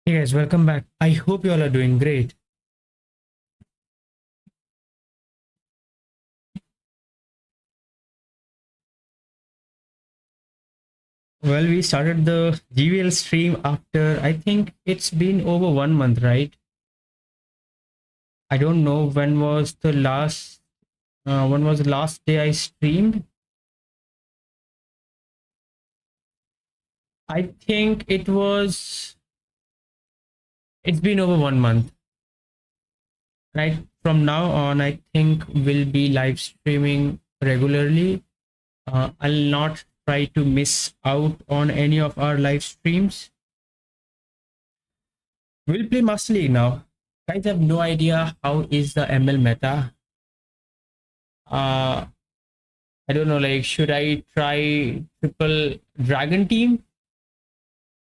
Hey guys, welcome back. I hope you all are doing great. Well, we started the GVL stream after I think it's been over 1 month, right? I don't know when was the last day I streamed. I think it's been over 1 month, right? From now on, I think we'll be live streaming regularly. I'll not try to miss out on any of our live streams. We'll play Master League now. Guys have no idea how is the ML meta. Uh, I don't know. Like, should I try triple dragon team?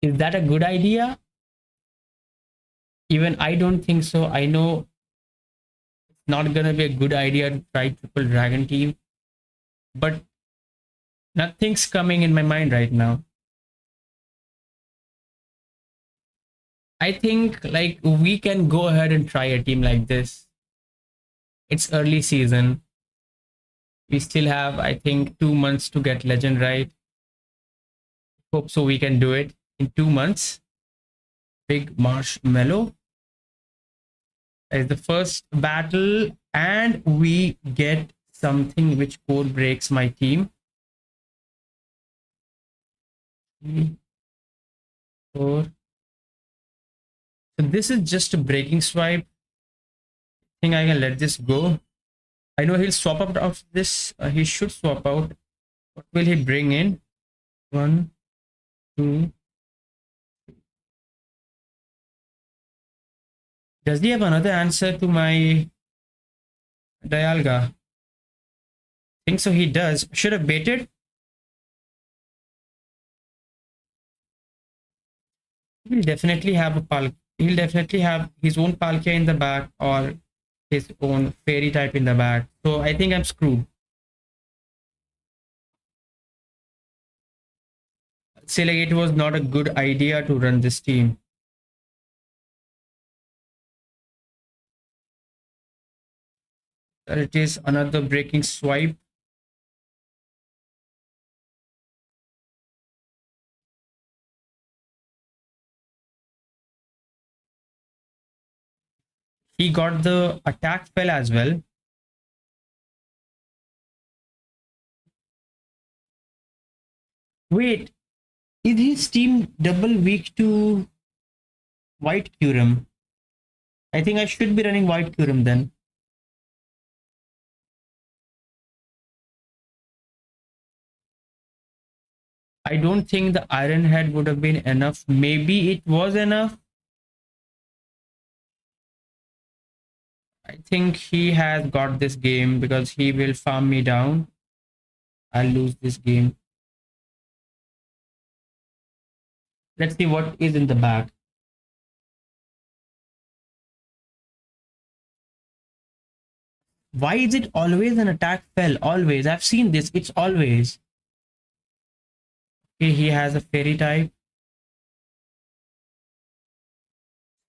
Is that a good idea? Even I don't think so. I know it's not gonna be a good idea to try triple dragon team, but nothing's coming in my mind right now. I think like we can go ahead and try a team like this. It's early season. We still have, I think, 2 months to get legend right. Hope so we can do it in 2 months. Big marshmallow is the first battle, and we get something which code breaks my team. 3, 4. So this is just a breaking swipe. I think I can let this go. I know he'll swap out of this. He should swap out. What will he bring in? 1, 2. Does he have another answer to my Dialga? Think so he does. Should have baited. He'll definitely have a pal. He'll definitely have his own Palkia in the back or his own fairy type in the back. So I think I'm screwed. Say like it was not a good idea to run this team. It is another breaking swipe. He got the attack spell as well. Wait, is his team double weak to White Curum? I think I should be running White Curum then. I don't think the Iron Head would have been enough. Maybe it was enough. I think he has got this game because he will farm me down. I'll lose this game. Let's see what is in the bag. Why is it always an attack fell? Always. I've seen this. It's always. Okay, he has a fairy type.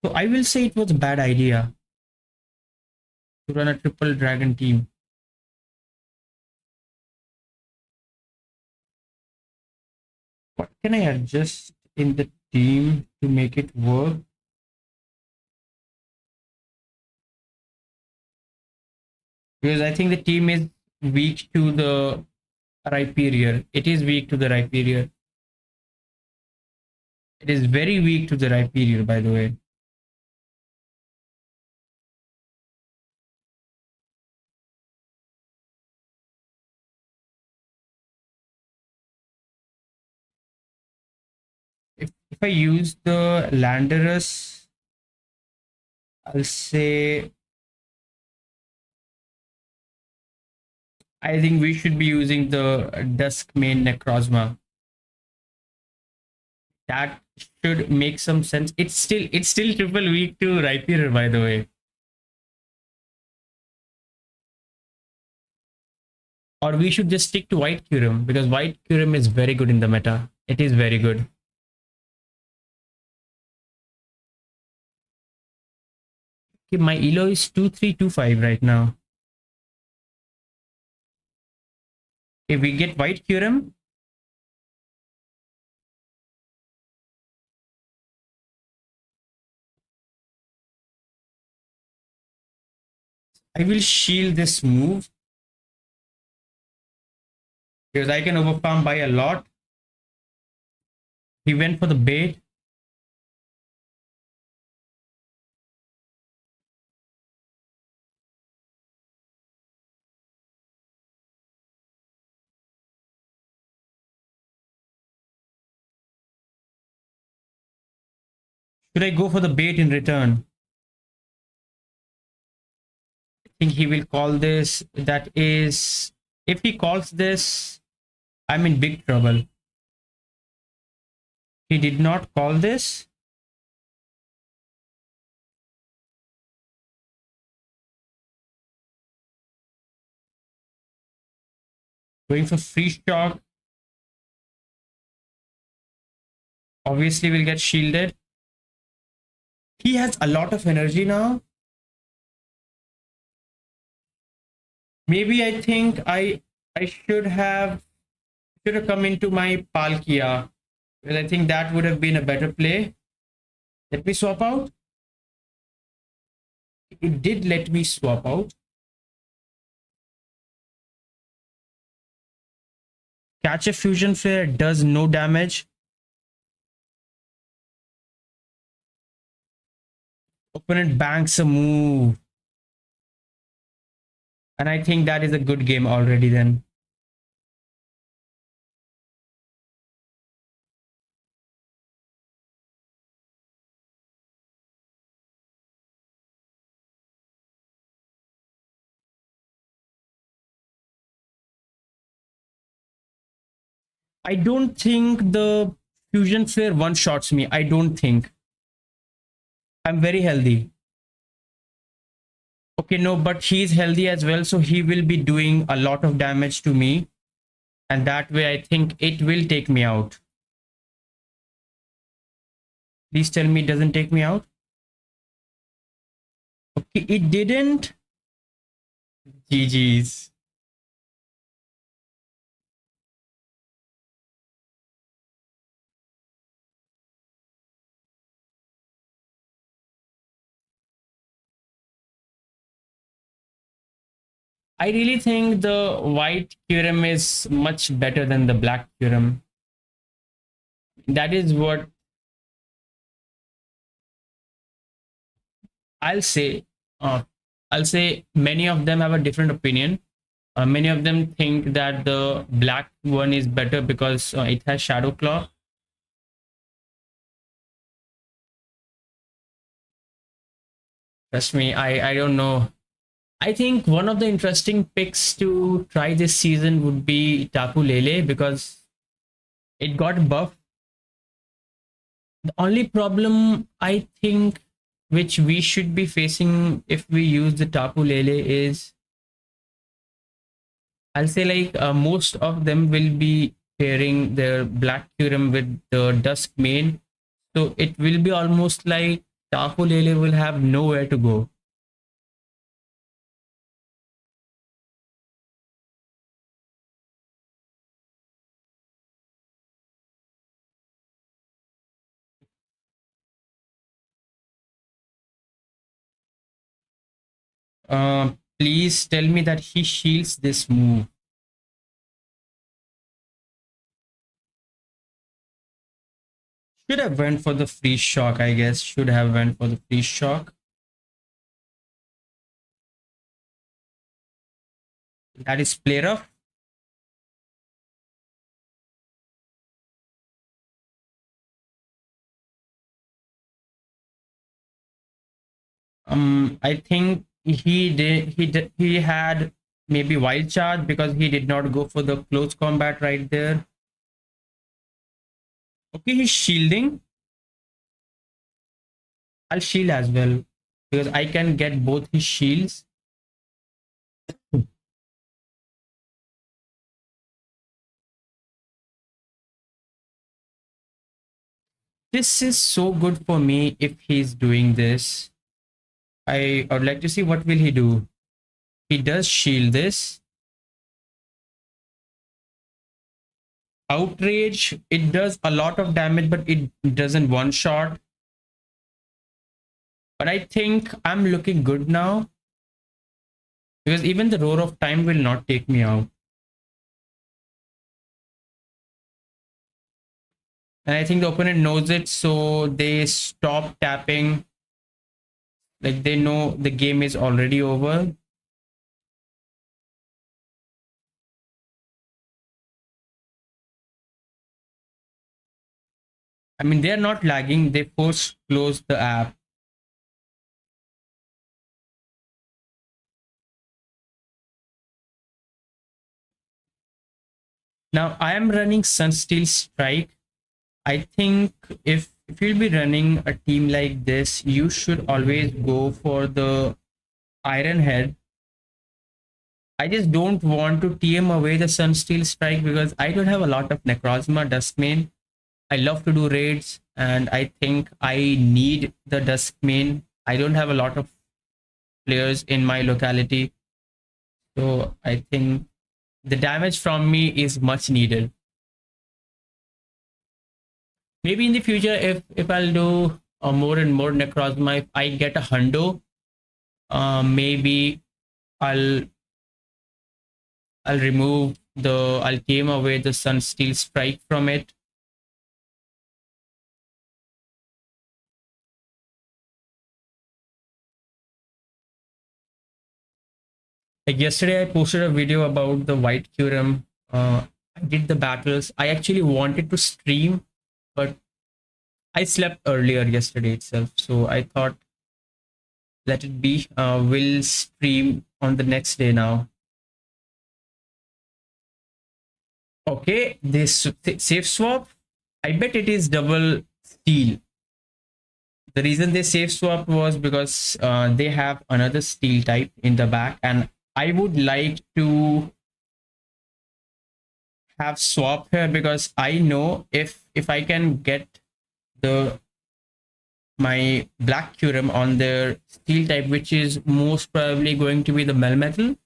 So I will say it was a bad idea to run a triple dragon team. What can I adjust in the team to make it work? Because I think the team is weak to the Rhyperior. It is weak to the Rhyperior. It is very weak to the Rhyperior, by the way. If I use the Landorus, I'll say I think we should be using the Dusk main Necrozma. That should make some sense. It's still triple weak to Rhyperior, by the way. Or we should just stick to White Curum because White Curum is very good in the meta. It is very good. Okay, my elo is 2325 right now. If we get white Kyurem, I will shield this move because I can overfarm by a lot. He went for the bait. Should I go for the bait in return? I think he will call this. That is, if he calls this, I'm in big trouble. He did not call this. Going for free shock. Obviously, will get shielded. He has a lot of energy now. Maybe I think I should have come into my Palkia because I think that would have been a better play. Let me swap out. It did let me swap out. Catch a fusion flare does no damage. Opponent banks a move. And I think that is a good game already then. I don't think the fusion flare one shots me. I don't think. I'm very healthy. Okay, no, but he's healthy as well, so he will be doing a lot of damage to me. And that way, I think it will take me out. Please tell me it doesn't take me out. Okay, it didn't. GG's. I really think the white Kyurem is much better than the black Kyurem. That is what I'll say. I'll say many of them have a different opinion. Many of them think that the black one is better because it has Shadow Claw. Trust me, I don't know. I think one of the interesting picks to try this season would be Tapu Lele because it got buffed. The only problem I think which we should be facing if we use the Tapu Lele is I'll say like most of them will be pairing their Black Kyurem with the Dusk main. So it will be almost like Tapu Lele will have nowhere to go. Please tell me that he shields this move. Should have went for the free shock, I guess. Should have went for the free shock. That is play rough. I think he had maybe wild charge because he did not go for the close combat right there. Okay, he's shielding. I'll shield as well because I can get both his shields. This is so good for me if he's doing this. I would like to see what will he do. He does shield this. Outrage, it does a lot of damage, but it doesn't one shot. But I think I'm looking good now because even the Roar of Time will not take me out. And I think the opponent knows it, so they stop tapping. Like they know the game is already over. I mean, they're not lagging. They force close the app. Now I am running Sunsteel Strike. I think if you'll be running a team like this, you should always go for the Iron Head. I just don't want to TM away the Sunsteel Strike because I don't have a lot of Necrozma Duskmane. I love to do raids and I think I need the Duskmane. I don't have a lot of players in my locality. So I think the damage from me is much needed. Maybe in the future, if I'll do more and more Necrozma, if I get a hundo, maybe I'll I'll tame away the Sunsteel Strike from it. Like yesterday, I posted a video about the White Curum. I did the battles. I actually wanted to stream, but I slept earlier yesterday itself. So I thought, let it be. We'll stream on the next day now. Okay, this safe swap. I bet it is double steel. The reason they safe swap was because they have another steel type in the back, and I would like to have swap here because I know if I can get the my black Curum on their steel type, which is most probably going to be the Melmetal,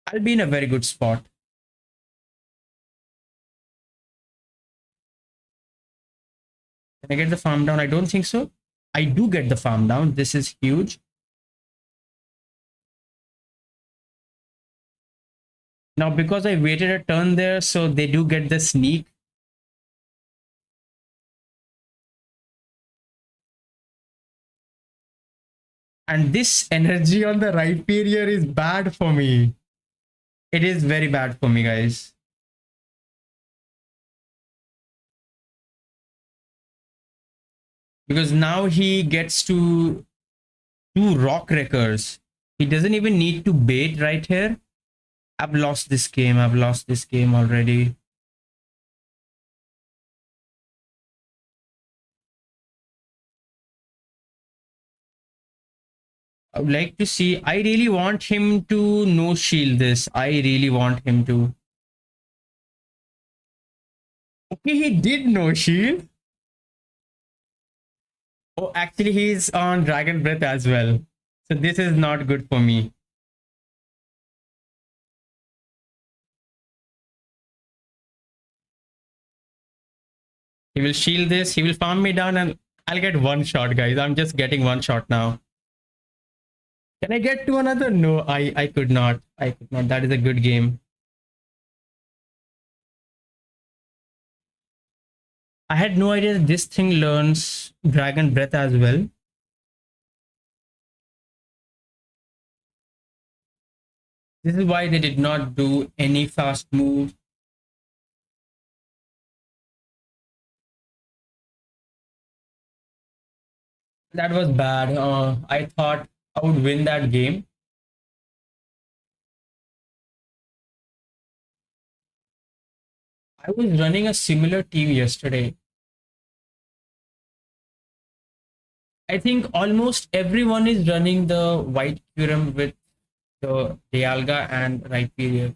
I'll be in a very good spot. Can I get the farm down? I don't think so. I do get the farm down. This is huge. Now, because I waited a turn there, so they do get the sneak. And this energy on the right period is bad for me. It is very bad for me, guys. Because now he gets to do rock wreckers. He doesn't even need to bait right here. I've lost this game. I've lost this game already. I would like to see. I really want him to no shield this. I really want him to. Okay, he did no shield. Oh, actually, he's on Dragon Breath as well. So this is not good for me. He will shield this. He will farm me down and I'll get one shot, guys. I'm just getting one shot now. Can I get to another? No, I could not. I could not. That is a good game. I had no idea that this thing learns Dragon Breath as well. This is why they did not do any fast move. That was bad. I thought I would win that game. I was running a similar team yesterday. I think almost everyone is running the White Curum with the Dialga and Rhyperior.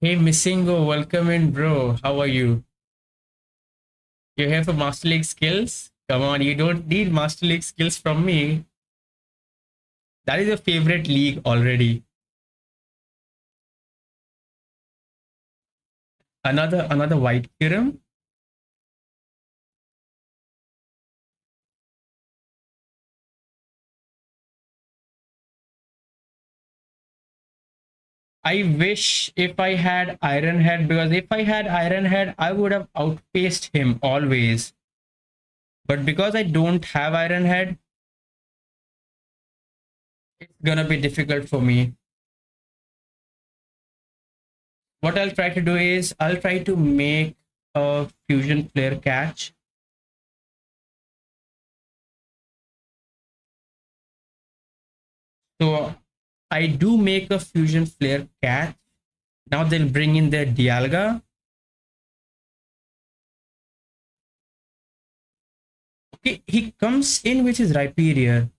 Hey, Missingo, welcome in, bro. How are you? You're here for Master League skills? Come on, you don't need Master League skills from me. That is your favorite league already. Another white Kiram. I wish if I had Iron Head, because if I had Iron Head, I would have outpaced him always. But because I don't have Iron Head, it's gonna be difficult for me. What I'll try to do is I'll try to make a fusion flare catch. So I do make a fusion flare catch. Now they'll bring in their Dialga. Okay, he comes in with his Rhyperior.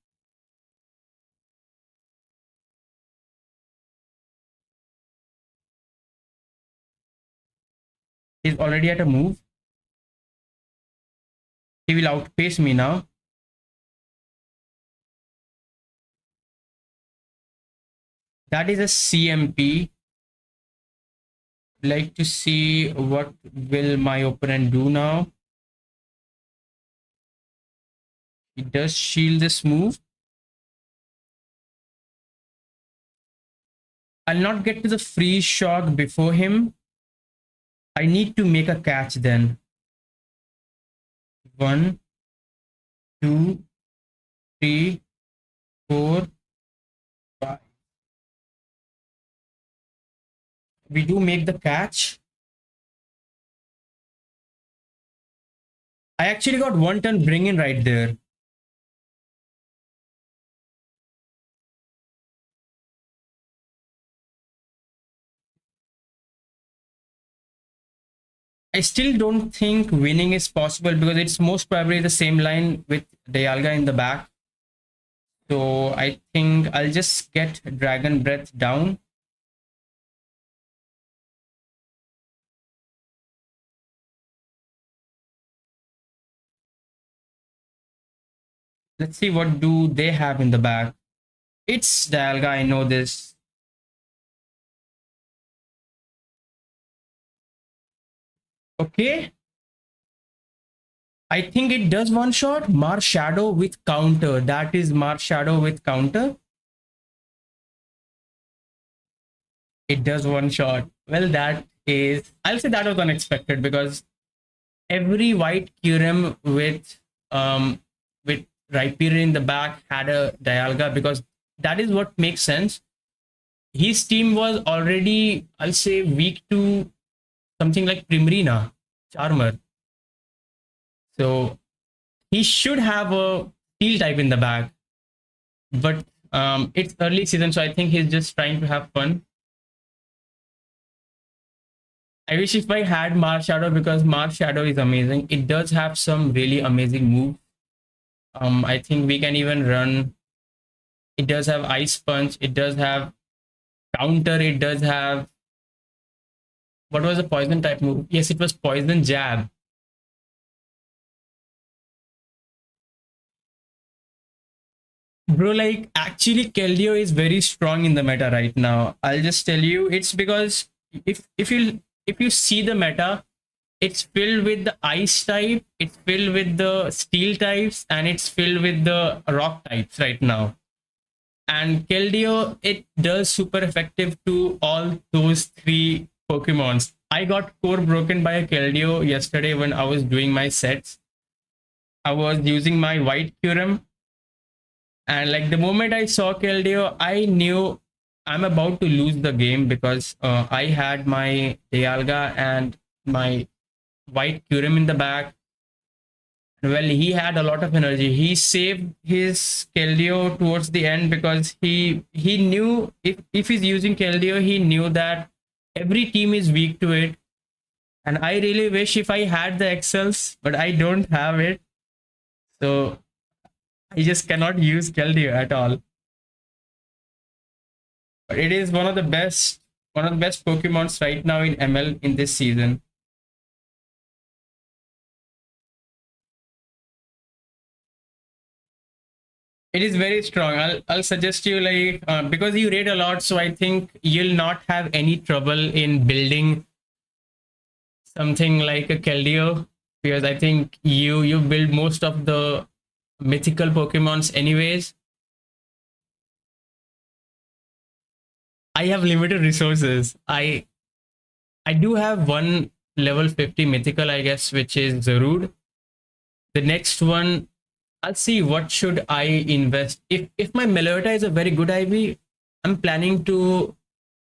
He's already at a move. He will outpace me now. That is a CMP. Like to see what will my opponent do now. He does shield this move. I'll not get to the freeze shock before him. I need to make a catch then. 1, 2, 3, 4, 5. We do make the catch. I actually got one turn bring in right there. I still don't think winning is possible because it's most probably the same line with Dialga in the back. So I think I'll just get Dragon Breath down. Let's see what do they have in the back. It's Dialga, I know this. Okay. I think it does one shot. Marshadow with counter. That is Marshadow with counter. It does one shot. Well, that is, I'll say that was unexpected because every white Kyurem with Rhyperior in the back had a Dialga because that is what makes sense. His team was already, I'll say, weak to something like Primarina, Charmer. So he should have a steel type in the back. But it's early season, so I think he's just trying to have fun. I wish if I had Marshadow because Marshadow is amazing. It does have some really amazing moves. I think we can even run. It does have Ice Punch. It does have counter. It does have, what was the poison type move? Yes, it was Poison Jab. Bro, like actually Keldeo is very strong in the meta right now. I'll just tell you, it's because if you see the meta, it's filled with the ice type, it's filled with the steel types, and it's filled with the rock types right now. And Keldeo, it does super effective to all those three Pokemons. I got core broken by a Keldeo yesterday when I was doing my sets. I was using my white Kyurem, and like the moment I saw Keldeo, I knew I'm about to lose the game because I had my Dialga and my white Kyurem in the back. Well, he had a lot of energy. He saved his Keldeo towards the end because he knew if he's using Keldeo, he knew that every team is weak to it. And I really wish if I had the Excels, but I don't have it. So I just cannot use Keldeo at all. But it is one one of the best Pokemons right now in ML in this season. It is very strong. I'll suggest you like because you read a lot, so I think you'll not have any trouble in building something like a Keldeo, because I think you build most of the mythical Pokemons anyways. I have limited resources. I do have one level 50 mythical, I guess, which is Zarude. The next one, I'll see what should I invest. If my Melota is a very good IV, I'm planning to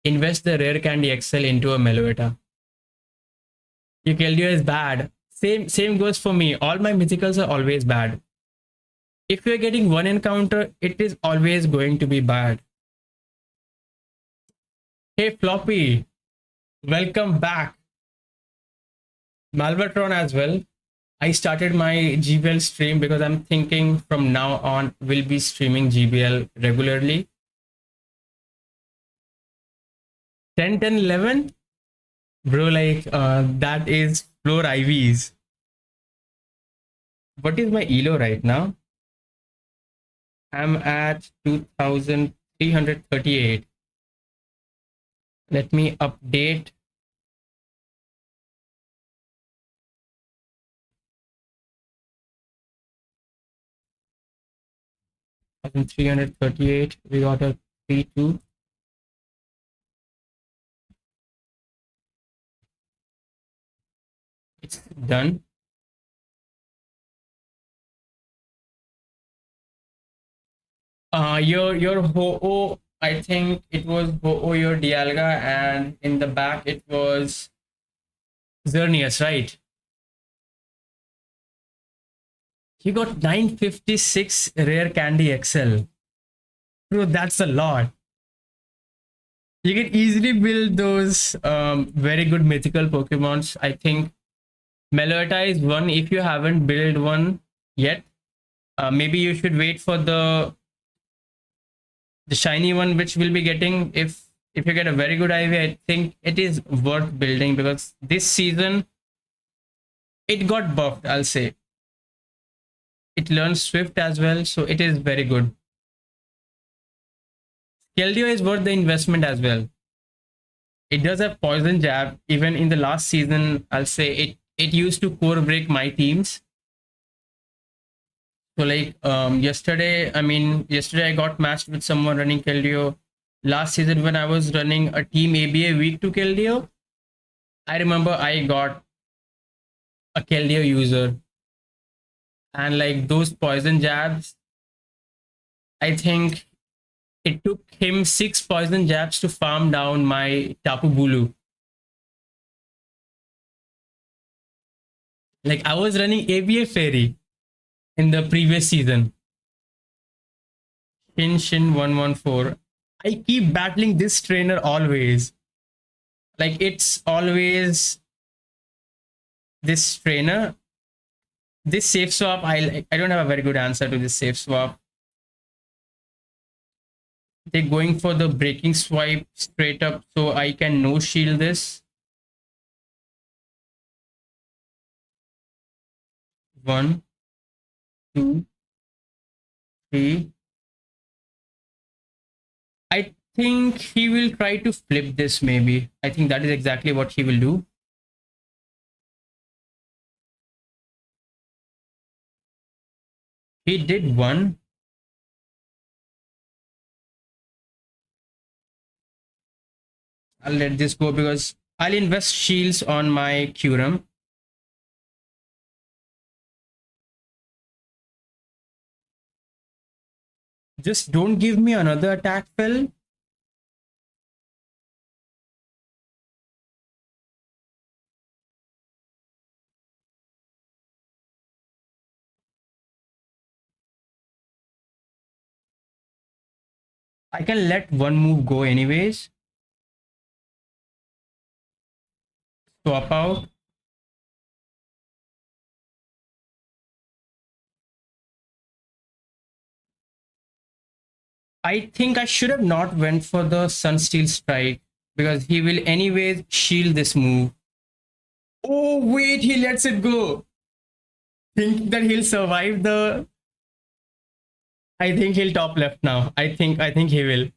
invest the rare candy XL into a Melota. Keldeo is bad. Same goes for me. All my mythicals are always bad. If you're getting one encounter, it is always going to be bad. Hey Floppy, welcome back. Malvatron as well. I started my GBL stream because I'm thinking from now on we'll be streaming GBL regularly. 10, 10, 11? Bro, like that is floor IVs. What is my ELO right now? I'm at 2338. Let me update. I think 338. We got a 3-2. It's done. Your Ho-Oh, I think it was Ho-Oh your Dialga, and in the back it was Xerneas, right? You got 956 rare candy XL. Bro, that's a lot. You can easily build those very good mythical Pokemons. I think Melota is one. If you haven't built one yet, maybe you should wait for the shiny one, which we'll be getting. If you get a very good IV, I think it is worth building because this season it got buffed. I'll say it learns Swift as well, so it is very good. Keldeo is worth the investment as well. It does have poison jab. Even in the last season, I'll say it used to core break my teams. So like yesterday I got matched with someone running Keldeo. Last season when I was running a team ABA week to Keldeo, I remember I got a Keldeo user, and like those poison jabs, I think it took him 6 poison jabs to farm down my Tapu Bulu. Like I was running ABA Fairy in the previous season. Shin 114. I keep battling this trainer always. Like it's always this trainer. This safe swap, I don't have a very good answer to this safe swap. They're going for the breaking swipe straight up, so I can no shield this. 1, 2, 3. I think he will try to flip this maybe. I think that is exactly what he will do. He did one. I'll let this go because I'll invest shields on my Kyurem. Just don't give me another attack fill. I can let one move go anyways. Swap out. I think I should have not went for the Sunsteel Strike. because he will anyways shield this move. Oh wait, he lets it go. Think that he'll survive the. I think he'll top left now. I think he will.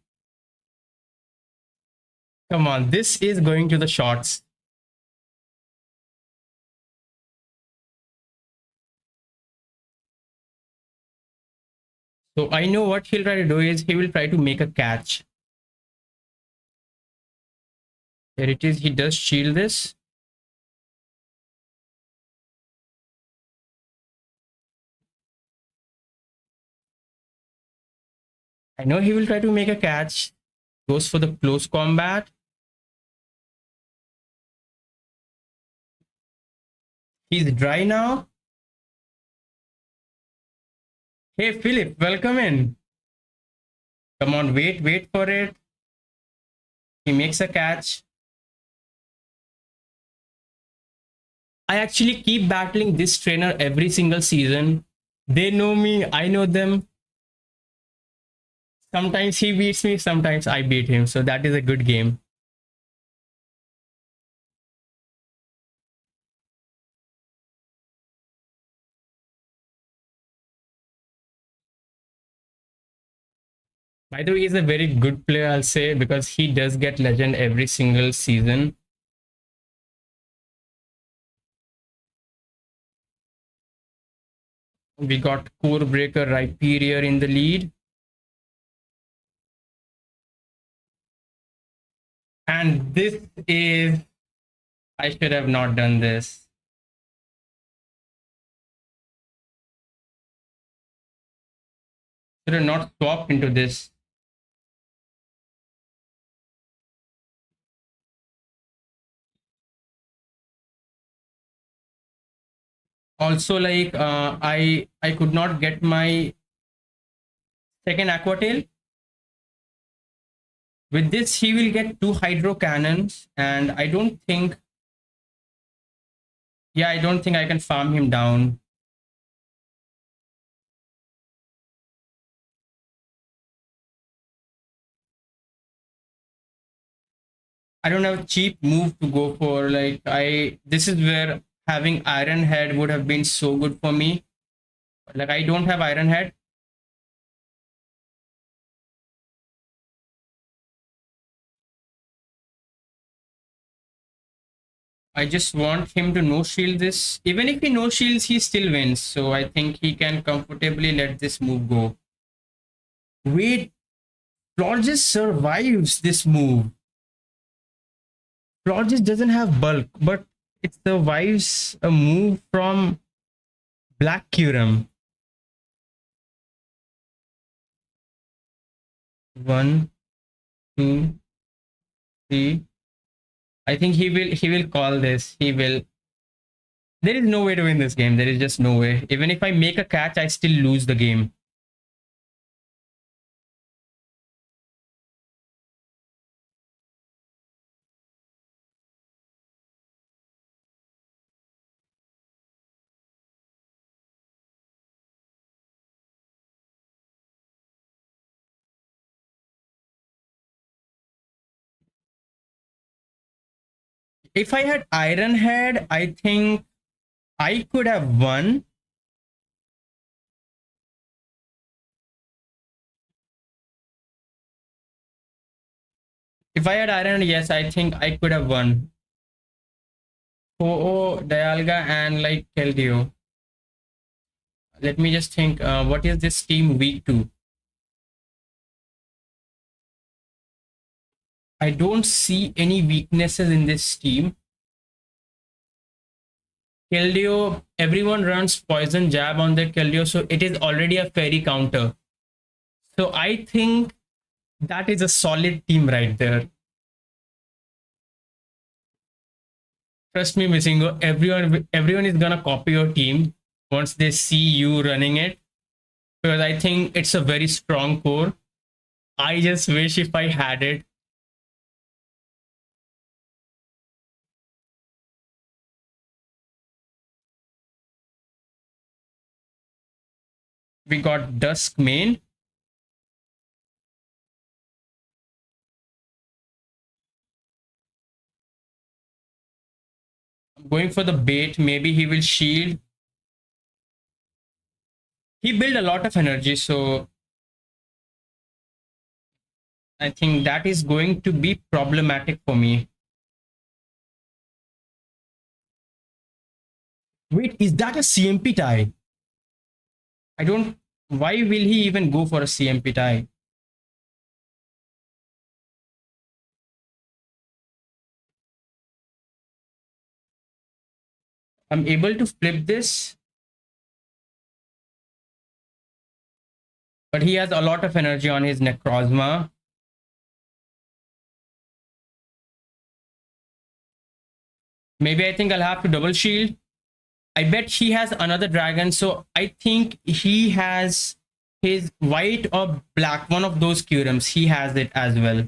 Come on, this is going to the shots. So I know what he'll try to do is he will try to make a catch. Here it is. He does shield this. I know he will try to make a catch. Goes for the close combat. He's dry now. Hey, Philip, welcome in. Come on, wait for it. He makes a catch. I actually keep battling this trainer every single season. They know me, I know them. Sometimes he beats me, sometimes I beat him. So that is a good game. By the way, he's a very good player, I'll say, because he does get legend every single season. We got Core Breaker Rhyperior in the lead. And this is. I should have not done this. Should have not swapped into this. Also, like I could not get my second Aqua Tail. With this, he will get 2 Hydro Cannons, and I don't think. Yeah, I don't think I can farm him down. I don't have a cheap move to go for. Like this is where having Iron Head would have been so good for me. Like I don't have Iron Head. I just want him to no shield this. Even if he no shields, he still wins. So I think he can comfortably let this move go. Wait, Florges survives this move. Florges doesn't have bulk, but it survives a move from Black Curum. 1, 2, 3. I think he will call this. He will. There is no way to win this game. There is just no way. Even if I make a catch, I still lose the game. If I had Iron Head, I think I could have won. If I had Iron, yes, I think I could have won. Oh, Dialga and like Keldeo. Let me just think. What is this team weak to? I don't see any weaknesses in this team. Keldeo, everyone runs poison jab on their Keldeo, so it is already a fairy counter. So I think that is a solid team right there. Trust me, Missingo, everyone is gonna copy your team once they see you running it. Because I think it's a very strong core. I just wish if I had it. We got Dusk main. I'm going for the bait. Maybe he will shield. He built a lot of energy, so I think that is going to be problematic for me. Wait, is that a CMP tie? I don't. Why will he even go for a CMP tie? I'm able to flip this, but he has a lot of energy on his Necrozma. Maybe I think I'll have to double shield. I bet he has another dragon, so I think he has his white or black, one of those Curums. He has it as well.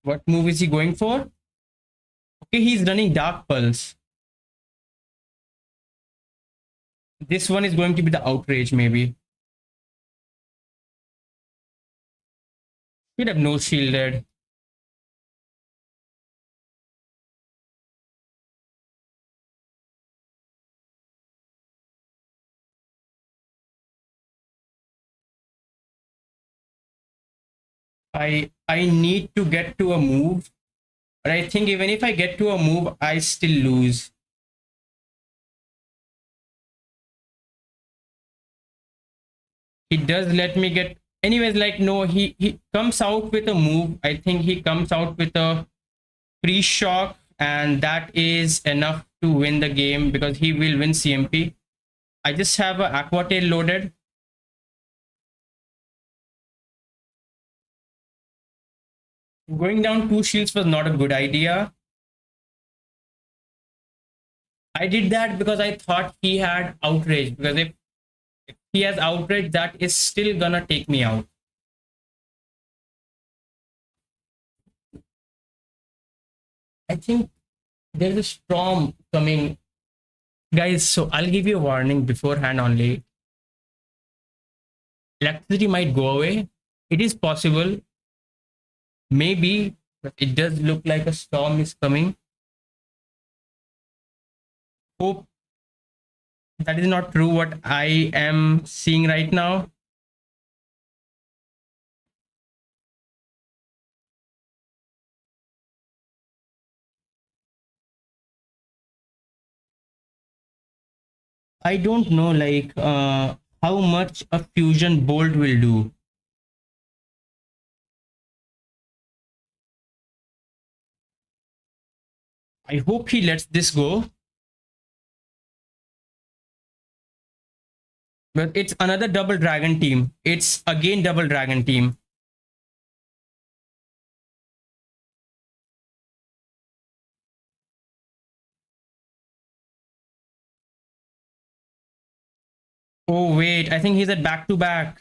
What move is he going for? Okay, he's running Dark Pulse. This one is going to be the Outrage, maybe. He'd have no shielded. I need to get to a move, but I think even if I get to a move, I still lose. He does let me get. Anyways, like no, he comes out with a move. I think he comes out with a free shock, and that is enough to win the game because he will win CMP. I just have a Aqua Tail loaded. Going down 2 shields was not a good idea. I did that because I thought he had Outrage, because if he has Outrage, that is still gonna take me out. I think there's a storm coming. Guys, so I'll give you a warning beforehand only. Electricity might go away. It is possible. Maybe, but it does look like a storm is coming. Hope that is not true what I am seeing right now. I don't know like how much a fusion bolt will do. I hope he lets this go. But it's another double dragon team. It's again double dragon team. Oh wait, I think he's at back to back.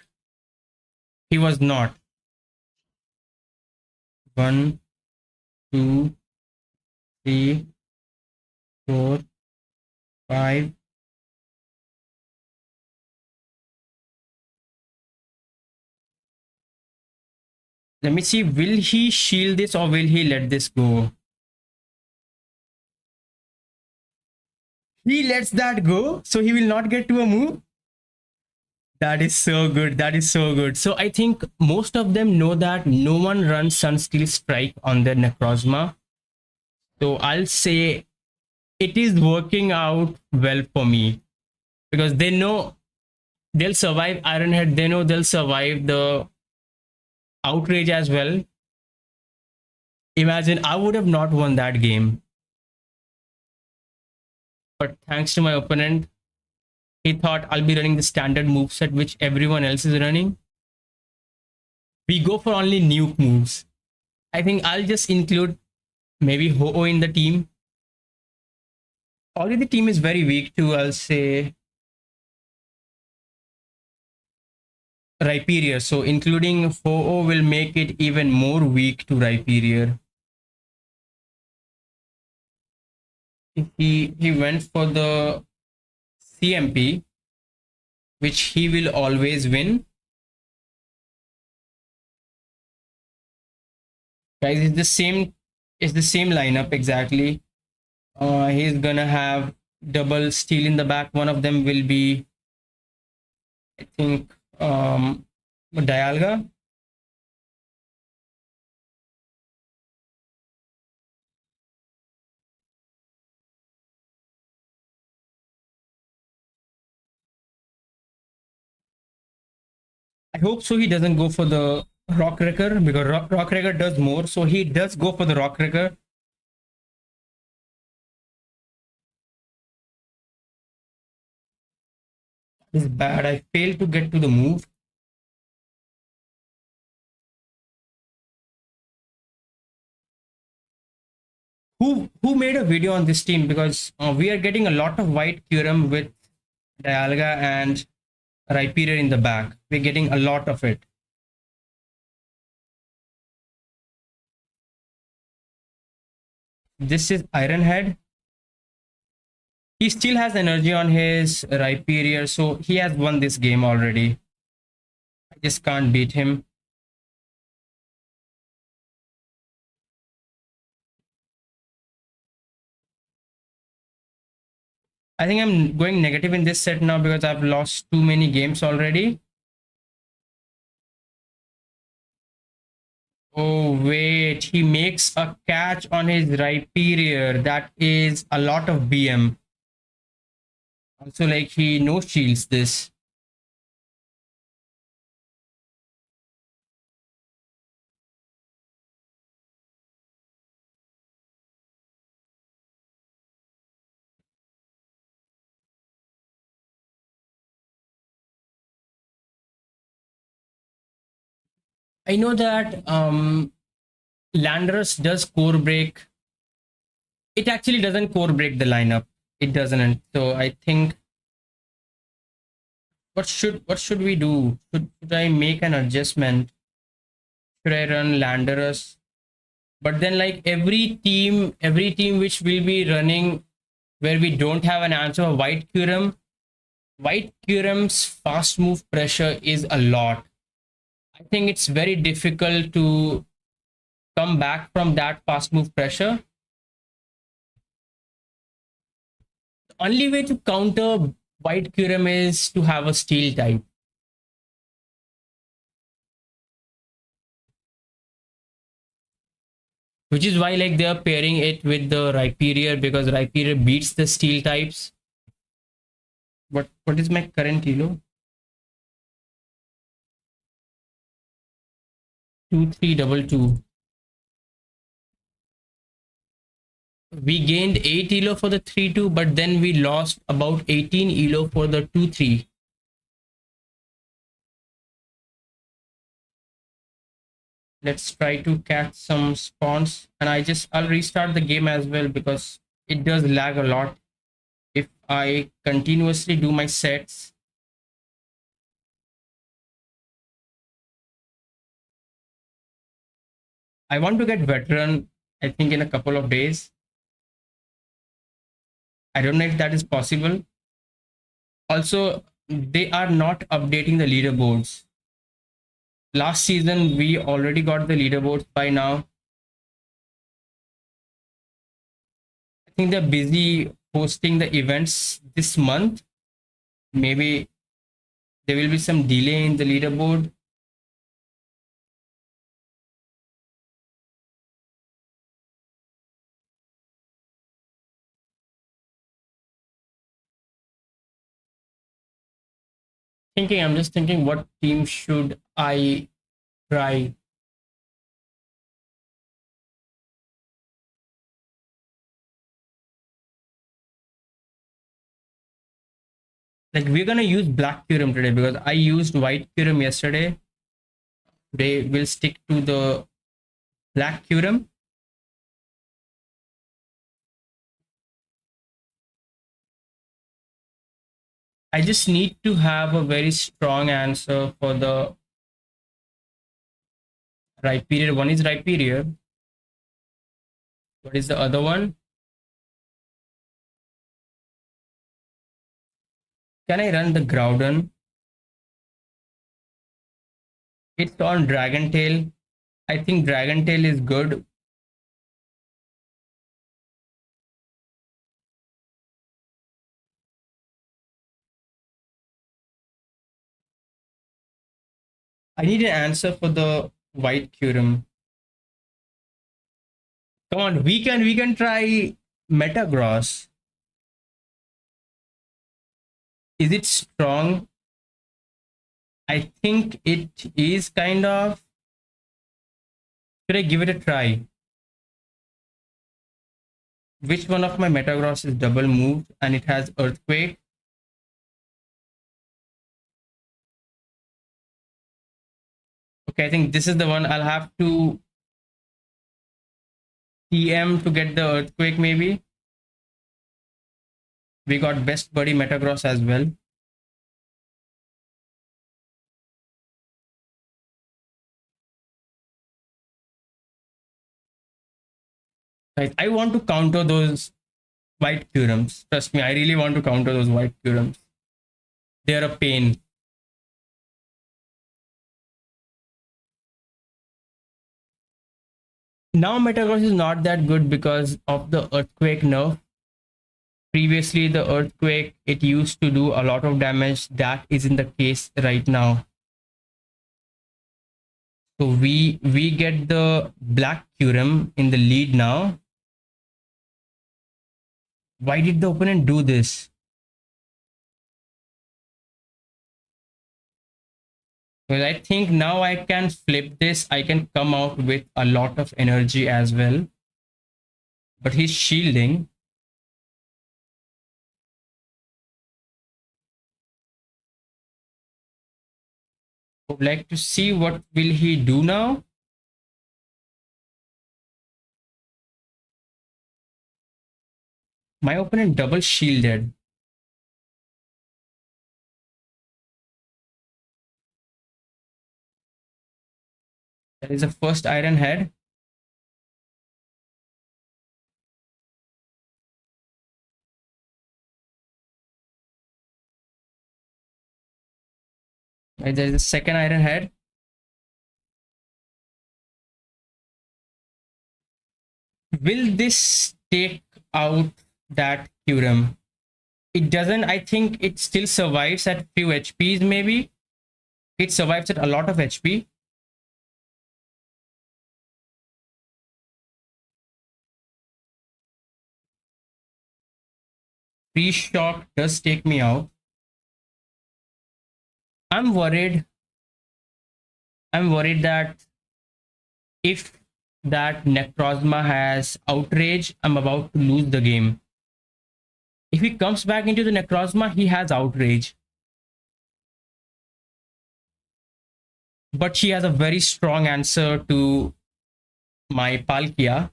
He was not. 1, 2, 3, 4, 5. Let me see. Will he shield this or will he let this go? He lets that go, so he will not get to a move. That is so good. That is so good. So I think most of them know that no one runs Sunsteel Strike on their Necrozma. So I'll say it is working out well for me because they know they'll survive Ironhead. They know they'll survive the Outrage as well. Imagine I would have not won that game. But thanks to my opponent, he thought I'll be running the standard moveset which everyone else is running. We go for only nuke moves. I think I'll just include maybe Ho-Oh in the team. Already the team is very weak too, I'll say. Rhyperior. So including Ho-Oh will make it even more weak to Rhyperior. He went for the CMP, which he will always win. Guys, it's the same It's the same lineup exactly. He's gonna have double steel in the back. One of them will be, I think, Dialga. I hope so. He doesn't go for the Rock Wrecker because Rock Wrecker does more. So he does go for the Rock Wrecker. It's bad. I failed to get to the move. Who made a video on this team? Because we are getting a lot of white Kyurem with Dialga and Rhyperior in the back. We're getting a lot of it. This is Ironhead. He still has energy on his Rhyperior, so he has won this game already. I just can't beat him. I think I'm going negative in this set now because I've lost too many games already. Oh, wait. He makes a catch on his Rhyperior. That is a lot of BM. Also, like, he no shields this. I know that Landorus does core break. It actually doesn't core break the lineup. It doesn't. So I think what should we do? Should I make an adjustment? Should I run Landorus? But then like every team which will be running where we don't have an answer of White Kyurem's fast move pressure is a lot. I think it's very difficult to come back from that fast move pressure. The only way to counter White Kyurem is to have a steel type. Which is why like they are pairing it with the Rhyperior because Rhyperior beats the steel types. What is my current elo? 2322. We gained 8 elo for the 3-2, but then we lost about 18 elo for the 2-3. Let's try to catch some spawns, and I'll restart the game as well because it does lag a lot if I continuously do my sets. I want to get veteran, I think, in a couple of days. I don't know if that is possible. Also, they are not updating the leaderboards. Last season, we already got the leaderboards by now. I think they're busy posting the events this month. Maybe there will be some delay in the leaderboard. I'm just thinking what team should I try? Like we're gonna use Black Kyurem today because I used White Kyurem yesterday. Today we'll stick to the Black Kyurem. I just need to have a very strong answer for the Rhyperior. One is Rhyperior. What is the other one? Can I run the Groudon? It's on Dragon Tail. I think Dragon Tail is good. I need an answer for the white Kyurem. Come on, we can try Metagross. Is it strong? I think it is kind of. Should I give it a try? Which one of my Metagross is double moved and it has Earthquake? Okay, I think this is the one. I'll have to TM to get the Earthquake maybe. We got Best Buddy Metagross as well. I want to counter those white Kyurems. Trust me, I really want to counter those white Kyurems. They're a pain. Now Metagross is not that good because of the Earthquake nerf. Previously, the Earthquake, it used to do a lot of damage. That isn't the case right now. So we get the Black Kyurem in the lead now. Why did the opponent do this? Well, I think now I can flip this. I can come out with a lot of energy as well. But he's shielding. Would like to see what will he do now. My opponent double shielded. That is the first Iron Head. Right, there is a second Iron Head. Will this take out that Kyurem? It doesn't. I think it still survives at few HPs maybe. It survives at a lot of HP. Pre-shock does take me out. I'm worried. I'm worried that if that Necrozma has Outrage, I'm about to lose the game. If he comes back into the Necrozma, he has Outrage. But she has a very strong answer to my Palkia.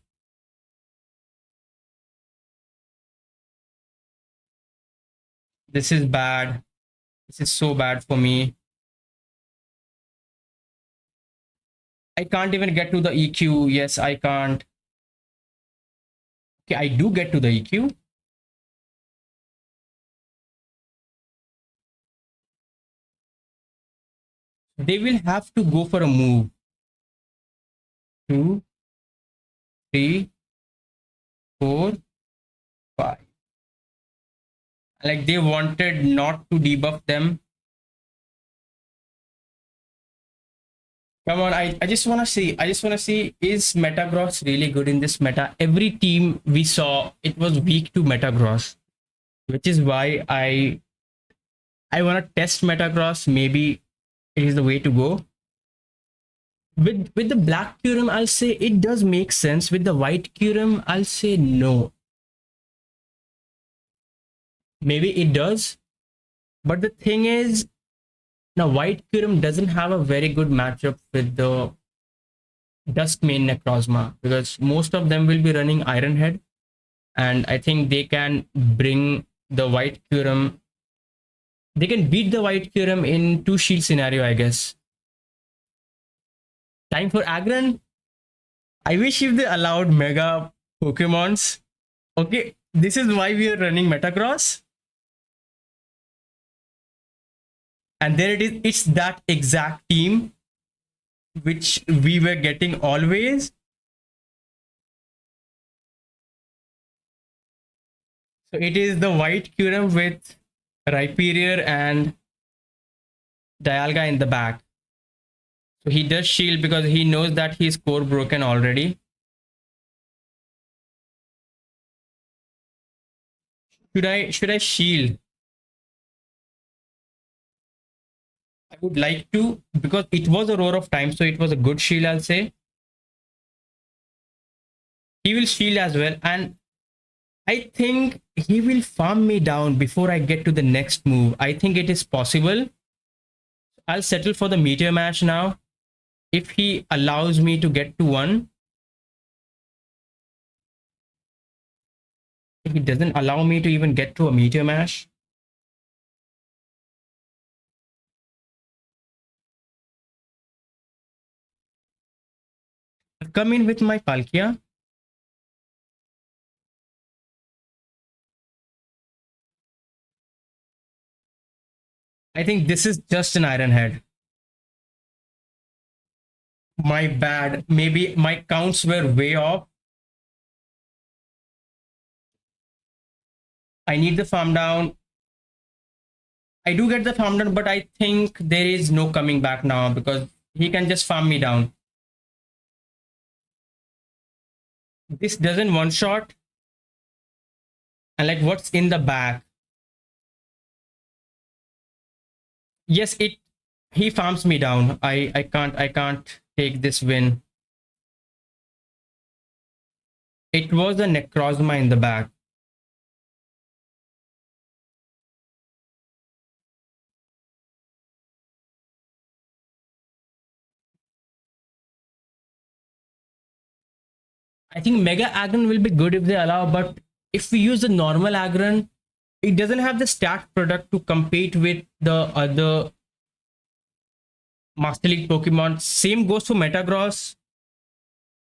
This is bad. This is so bad for me. I can't even get to the EQ. Yes, I can't. Okay, I do get to the EQ. They will have to go for a move. 2, 3, 4, 5. Like they wanted not to debuff them. Come on, I just want to see. I just want to see, is Metagross really good in this meta? Every team we saw, it was weak to Metagross, which is why I want to test Metagross. Maybe it is the way to go. With the black Kyurem, I'll say it does make sense. With the white Kyurem, I'll say no. Maybe it does. But the thing is, now white Kyurem doesn't have a very good matchup with the Dusk main Necrozma because most of them will be running Iron Head, and I think they can bring the white Kyurem. They can beat the white Kyurem in 2 shield scenario, I guess. Time for Aggron. I wish if they allowed Mega Pokemons. Okay, this is why we are running Metagross. And there it is. It's that exact team which we were getting always. So it is the white Kyurem with Rhyperior and Dialga in the back. So he does shield because he knows that he's core broken already. Should I shield? I would like to, because it was a roar of time, so it was a good shield, I'll say. He will shield as well, and I think he will farm me down before I get to the next move. I think it is possible. I'll settle for the meteor mash now. If he allows me to get to one, if he doesn't allow me to even get to a meteor mash, I'll come in with my Palkia. I think this is just an Iron Head. My bad. Maybe my counts were way off. I need the farm down. I do get the farm down, but I think there is no coming back now because he can just farm me down. This doesn't one shot. And like, what's in the back? Yes, he farms me down. I can't take this win. It was a Necrozma in the back. I think Mega Aggron will be good if they allow, but if we use the normal Aggron, it doesn't have the stat product to compete with the other Master League Pokemon. Same goes for Metagross.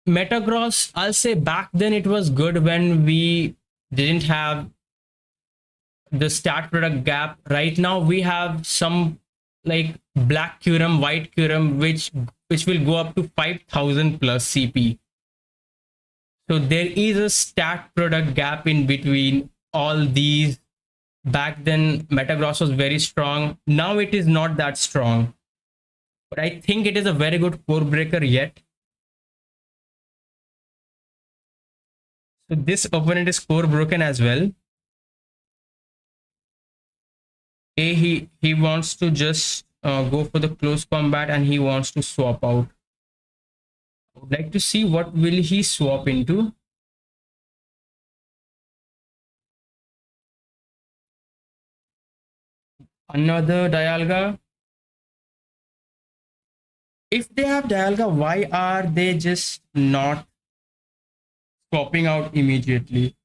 Metagross, I'll say back then it was good when we didn't have the stat product gap. Right now we have some like black Kyurem, white Kyurem, which will go up to 5,000 plus CP. So there is a stat product gap in between all these. Back then Metagross was very strong. Now it is not that strong. But I think it is a very good core breaker yet. So this opponent is core broken as well. He wants to just go for the close combat and he wants to swap out. I would like to see what will he swap into. Another Dialga. If they have Dialga, why are they just not swapping out immediately?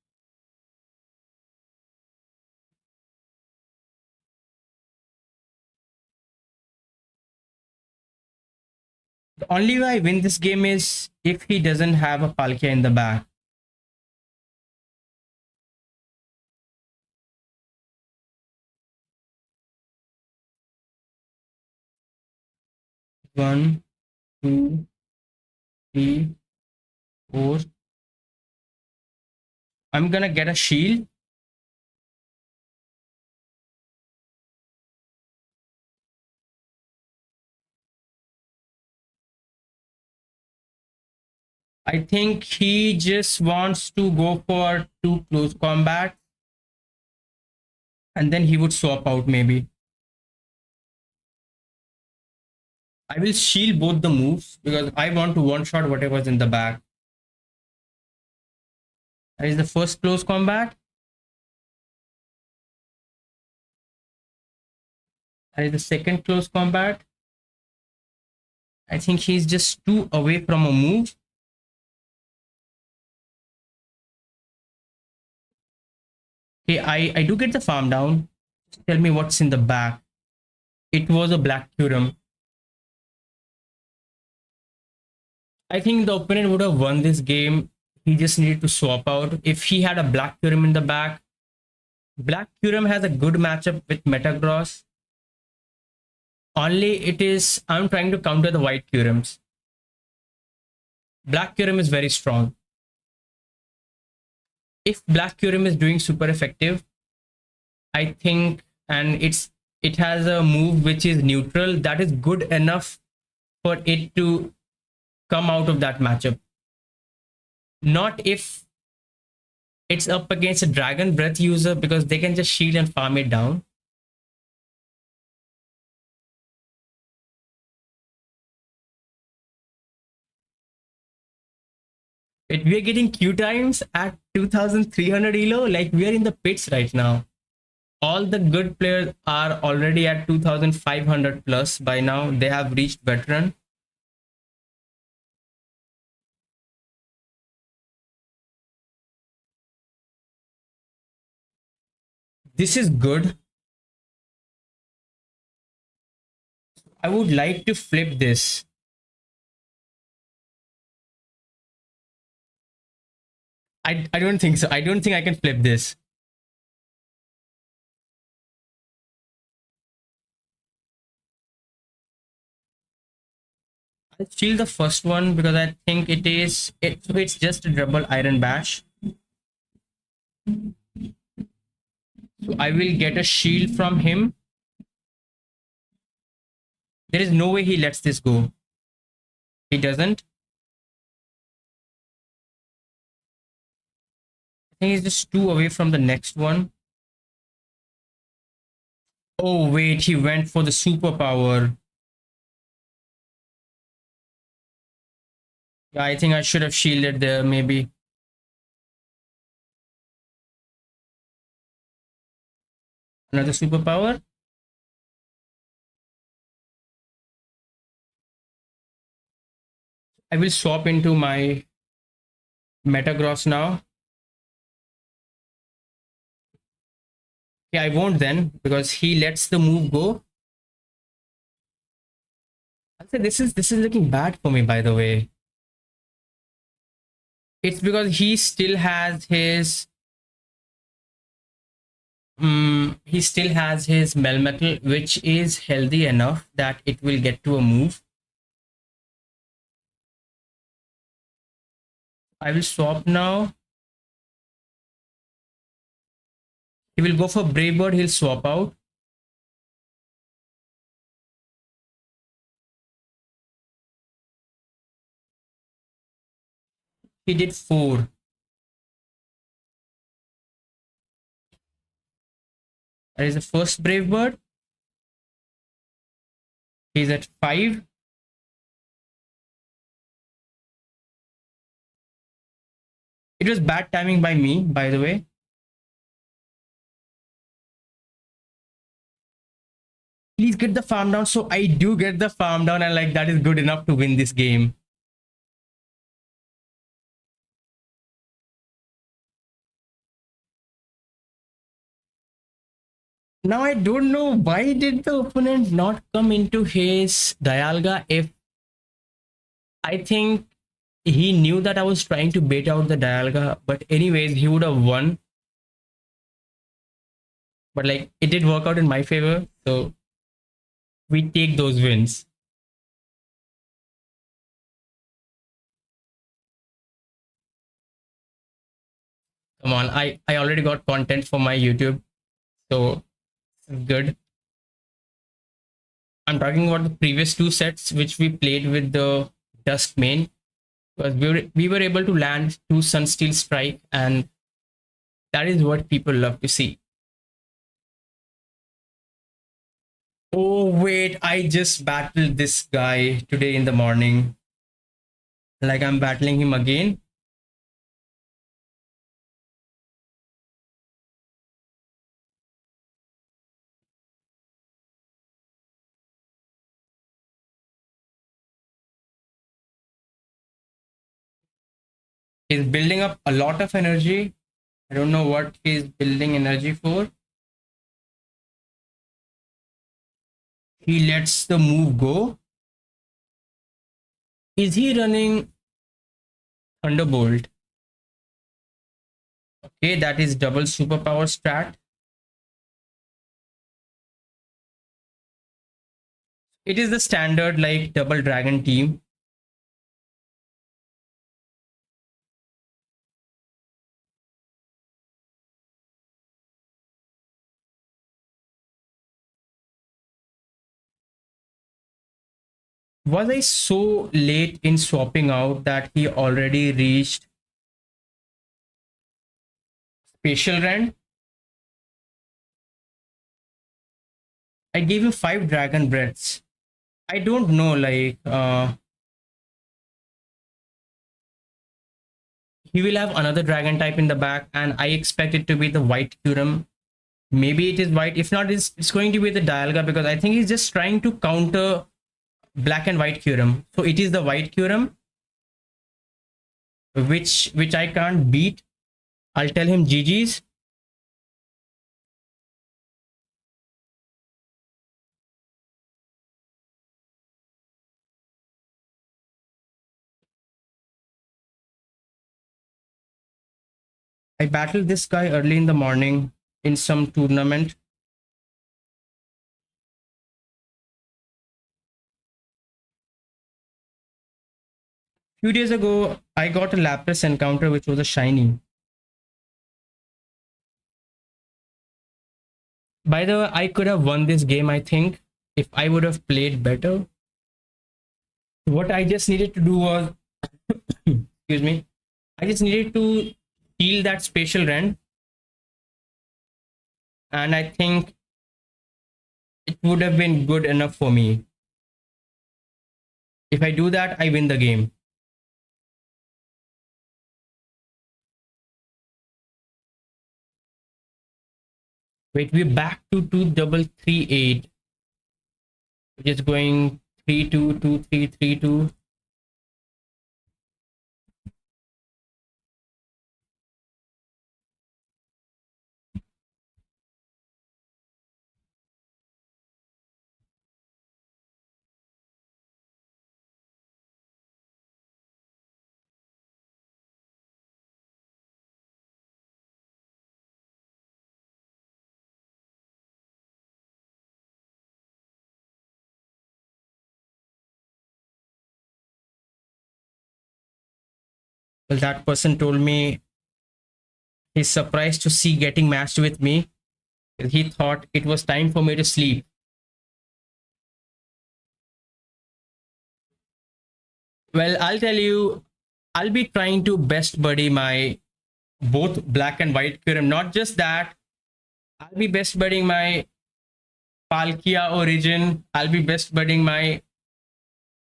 The only way I win this game is if he doesn't have a Palkia in the back. One, two, three, four. I'm gonna get a shield. I think he just wants to go for two close combat and then he would swap out maybe. I will shield both the moves because I want to one shot whatever's in the back. That is the first close combat. That is the second close combat. I think he's just two away from a move. Okay, I do get the farm down. Tell me what's in the back. It was a black Kyurem. I think the opponent would have won this game. He just needed to swap out. If he had a black Kyurem in the back, black Kyurem has a good matchup with Metagross. Only it is, I'm trying to counter the white Kyurems. Black Kyurem is very strong. If black Kyurem is doing super effective, I think, and it has a move which is neutral, that is good enough for it to come out of that matchup. Not if it's up against a Dragon Breath user, because they can just shield and farm it down. We are getting Q times at 2300 elo. Like, we are in the pits right now. All the good players are already at 2500 plus by now. They have reached veteran. This is good. I would like to flip this. I don't think so. I don't think I can flip this. I'll shield the first one because I think it's just a double iron bash. So I will get a shield from him. There is no way he lets this go. He doesn't. I think he's just two away from the next one. Oh wait, he went for the superpower. Yeah, I think I should have shielded there, maybe. Another superpower. I will swap into my Metagross now. Yeah, I won't then because he lets the move go. I'll say this is looking bad for me, by the way. It's because he still has his Melmetal, which is healthy enough that it will get to a move. I will swap now. He will go for Brave Bird. He'll swap out. He did 4. That is the first Brave Bird. He's at 5. It was bad timing by me, by the way. Please get the farm down. So I do get the farm down, and like that is good enough to win this game. Now I don't know why did the opponent not come into his Dialga. If I think he knew that I was trying to bait out the Dialga, but anyways, he would have won. But like it did work out in my favor, so we take those wins. Come on, I already got content for my YouTube, so good. I'm talking about the previous 2 sets which we played with the Dusk main, because we were able to land 2 Sunsteel Strike, and that is what people love to see. Oh wait, I just battled this guy today in the morning. Like I'm battling him again. He's building up a lot of energy. I don't know what he's building energy for. He lets the move go. Is he running Thunderbolt? Okay, that is double superpower strat. It is the standard like double dragon team. Was I so late in swapping out that he already reached spatial rend? I gave him 5 dragon breaths. I don't know, like, he will have another dragon type in the back, and I expect it to be the white Kyurem. Maybe it is white. If not, it's going to be the Dialga because I think he's just trying to counter black and white Kyurem. So it is the white Kyurem, which I can't beat. I'll tell him GG's. I battled this guy early in the morning in some tournament. Few days ago, I got a Lapras encounter which was a shiny. By the way, I could have won this game, I think, if I would have played better. What I just needed to do was, excuse me, I just needed to heal that spatial rend, and I think it would have been good enough for me. If I do that, I win the game. Wait, we're back to 2338, which is going 322332. Well, that person told me he's surprised to see getting matched with me. He thought it was time for me to sleep. Well, I'll tell you, I'll be trying to best buddy my both black and white Kyurem. Not just that, I'll be best buddying my Palkia Origin. I'll be best buddying my,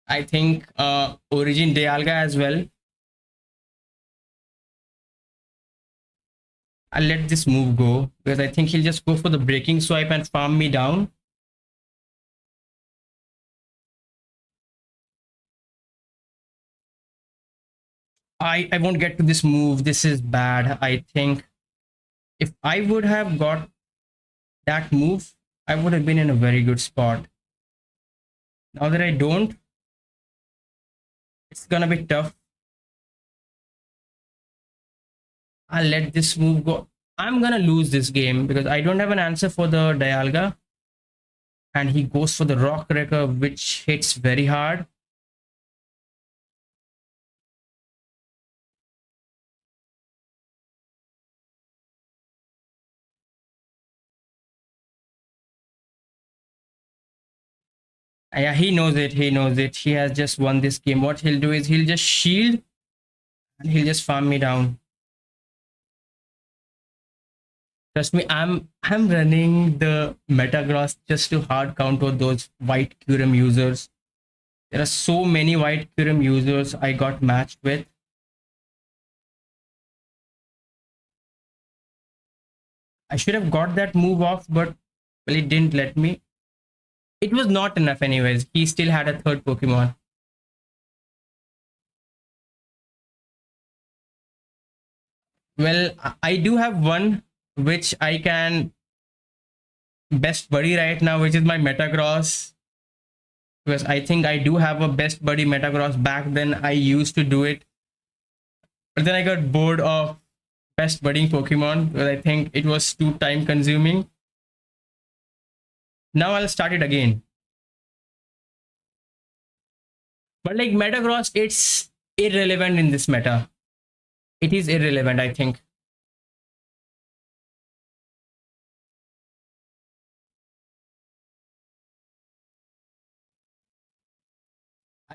I think, Origin Dialga as well. I'll let this move go because I think he'll just go for the breaking swipe and farm me down. I won't get to this move. This is bad. I think if I would have got that move, I would have been in a very good spot. Now that I don't, it's gonna be tough. I'll let this move go. I'm gonna lose this game because I don't have an answer for the Dialga. And he goes for the Rock Wrecker, which hits very hard. Yeah, he knows it. He knows it. He has just won this game. What he'll do is he'll just shield and he'll just farm me down. Trust me, I'm running the Metagross just to hard counter those white Kyurem users. There are so many white Kyurem users I got matched with. I should have got that move off, but well, it didn't let me. It was not enough, anyways. He still had a third Pokemon. Well, I do have one which I can best buddy right now, which is my Metagross. Because I think I do have a best buddy Metagross. Back then, I used to do it, but then I got bored of best budding Pokemon because I think it was too time consuming. Now I'll start it again. But like Metagross, it's irrelevant in this meta. It is irrelevant, I think.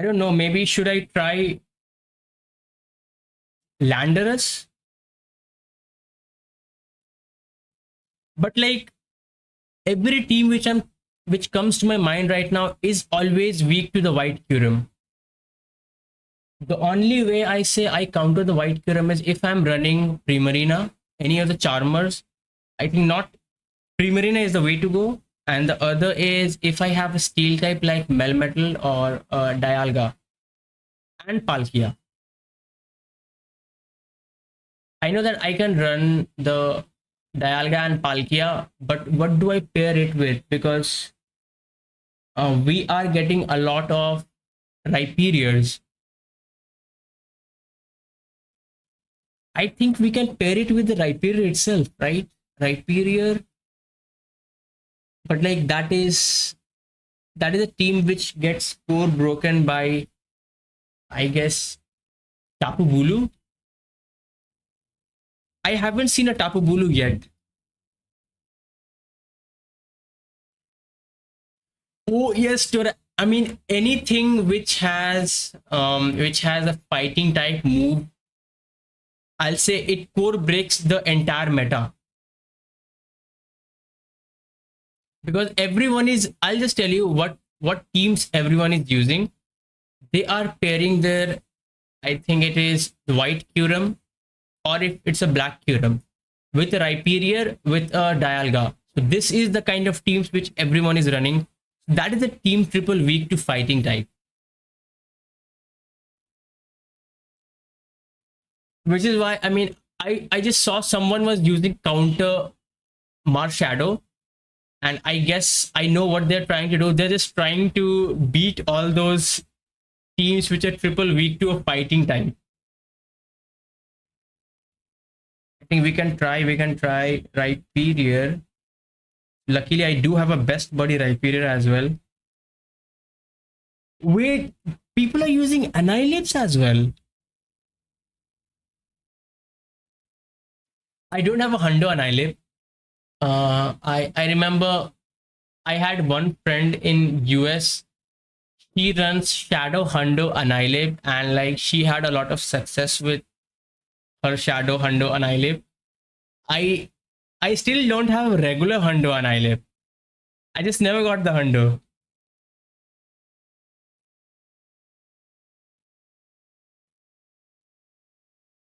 I don't know. Maybe should I try Landorus? But like every team which comes to my mind right now is always weak to the White Curum. The only way I say I counter the White Curum is if I'm running Primarina, any of the Charmers. I think not Primarina is the way to go. And the other is if I have a steel type like Melmetal or Dialga and Palkia. I know that I can run the Dialga and Palkia, but what do I pair it with? Because we are getting a lot of Rhyperiors. I think we can pair it with the Rhyperior itself, right? Rhyperior, but like that is a team which gets core broken by, I guess, Tapu Bulu. I haven't seen a Tapu Bulu yet. Oh yes, sure. I mean anything which has a fighting type move, I'll say it core breaks the entire meta. Because everyone is, I'll just tell you what teams everyone is using. They are pairing their, I think it is the white Curum, or if it's a black Curum, with a Rhyperior with a Dialga. So this is the kind of teams which everyone is running. That is a team triple weak to fighting type. Which is why, I mean, I just saw someone was using counter Marshadow, and I guess I know what they're trying to do. They're just trying to beat all those teams which are triple weak to a fighting type. I think we can try Rhyperior. Luckily, I do have a best buddy Rhyperior as well. Wait, people are using Annihilates as well. I don't have a Hundo Annihilate. I remember I had one friend in US. He runs Shadow Hundo Annihilate, and like she had a lot of success with her Shadow Hundo Annihilate. I I still don't have regular Hundo Annihilate. I just never got the Hundo.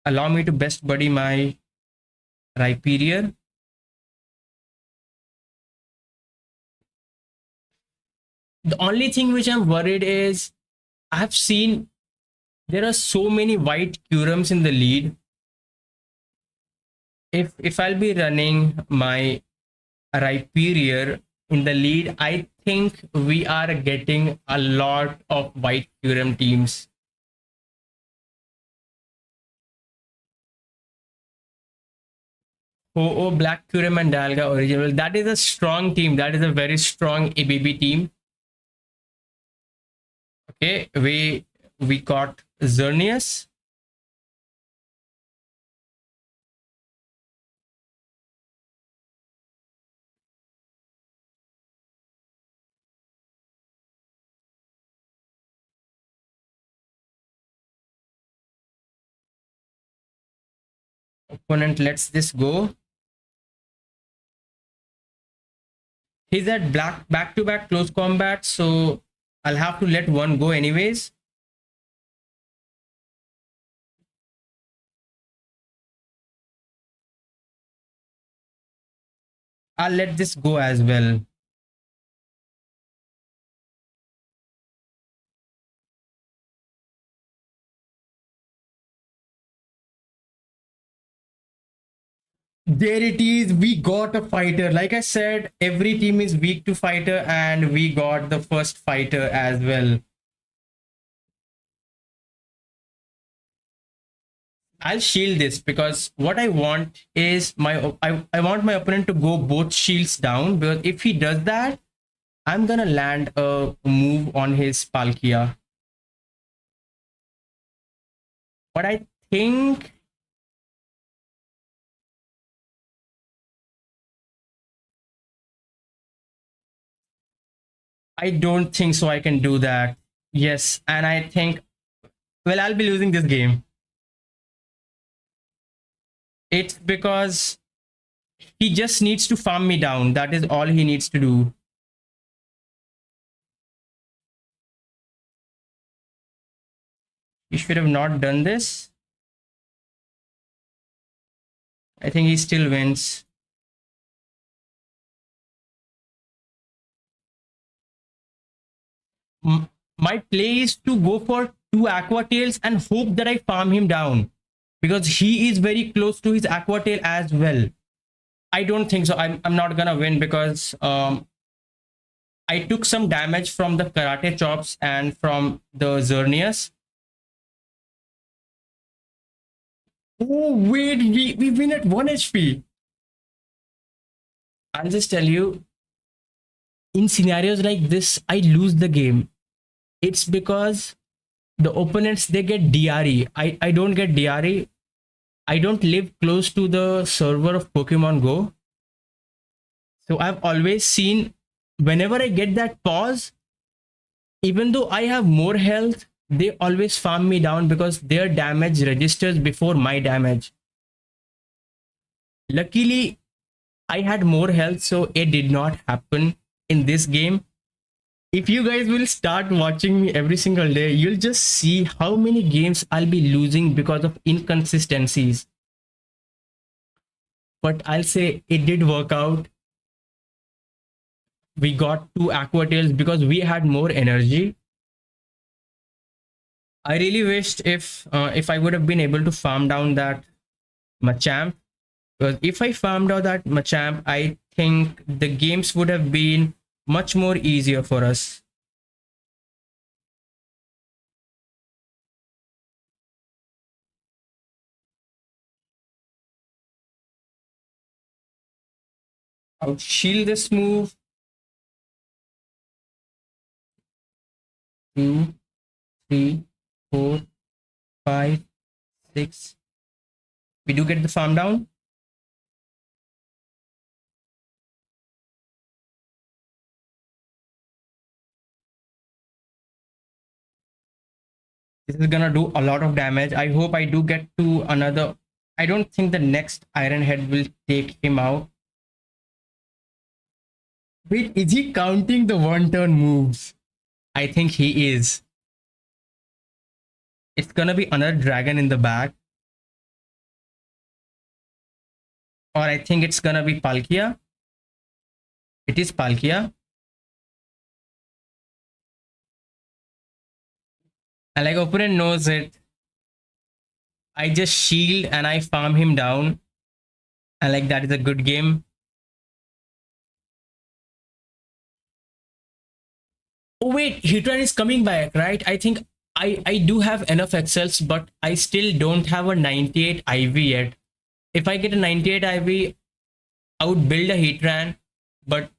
Allow me to best buddy my Rhyperior. The only thing which I'm worried is I've seen there are so many white Curums in the lead. If I'll be running my Rhyperior in the lead, I think we are getting a lot of white Curum teams. Oh, Black Curum and Dalga original. That is a strong team. That is a very strong ABB team. Okay, we got Xerneas. Opponent lets this go. He's at black back to back close combat, so I'll have to let one go anyways. I'll let this go as well. There it is. We got a fighter. Like I said, every team is weak to fighter, and we got the first fighter as well. I'll shield this because what I want is I want my opponent to go both shields down, because if he does that, I'm gonna land a move on his Palkia. But I think I don't think so I can do that. Yes, and I think, well, I'll be losing this game. It's because he just needs to farm me down. That is all he needs to do. He should have not done this. I think he still wins. My play is to go for two Aqua Tails and hope that I farm him down because he is very close to his Aqua Tail as well. I don't think so. I'm not gonna win because I took some damage from the Karate Chops and from the Xerneas. Oh, wait, we win at 1 HP. I'll just tell you, in scenarios like this, I lose the game. It's because the opponents they get DRE. I don't get DRE. I don't live close to the server of Pokemon Go. So I've always seen whenever I get that pause, even though I have more health, they always farm me down because their damage registers before my damage. Luckily, I had more health, so it did not happen in this game. If you guys will start watching me every single day, you'll just see how many games I'll be losing because of inconsistencies. But I'll say it did work out. We got two Aqua Tails because we had more energy. I really wished if I would have been able to farm down that Machamp. Because if I farmed out that Machamp, I think the games would have been much more easier for us. I'll shield this move. 2, 3, 4, 5, 6. We do get the farm down. This is gonna do a lot of damage. I hope I do get to another. I don't think the next Iron Head will take him out. Wait, is he counting the one turn moves? I think he is. It's gonna be another dragon in the back. Or I think it's gonna be Palkia. It is Palkia. And like opponent knows it. I just shield and I farm him down. And like that is a good game. Oh wait, Hitran is coming back, right? I think I do have enough excels, but I still don't have a 98 IV yet. If I get a 98 IV, I would build a Heatran, but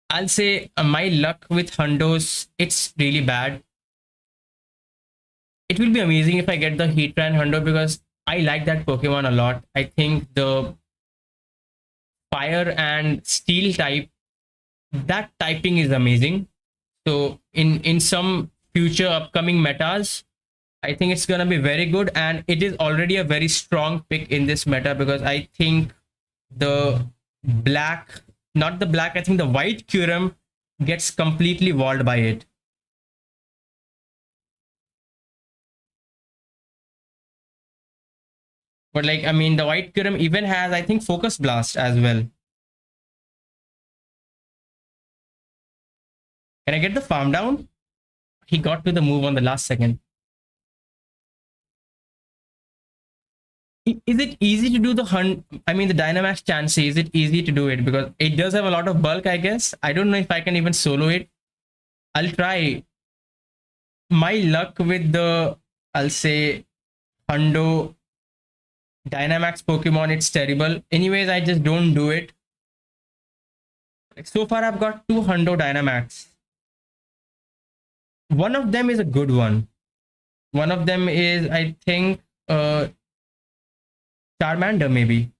I'll say my luck with Hundos, it's really bad. It will be amazing if I get the Heatran Hundo because I like that Pokemon a lot. I think the fire and steel type, that typing is amazing. So in some future upcoming metas, I think it's gonna be very good, and it is already a very strong pick in this meta because I think the black, not the black, I think the white Kyurem gets completely walled by it. But like, I mean, the white Kyurem even has, I think, Focus Blast as well. Can I get the farm down? He got to the move on the last second. Is it easy to do the hunt? I mean, the Dynamax Chansey, is it easy to do it? Because it does have a lot of bulk, I guess. I don't know if I can even solo it. I'll try. My luck with the, I'll say, Hundo Dynamax Pokemon, it's terrible. Anyways, I just don't do it. Like, so far, I've got two Hundo Dynamax. One of them is a good one. One of them is, I think, Charmander, maybe.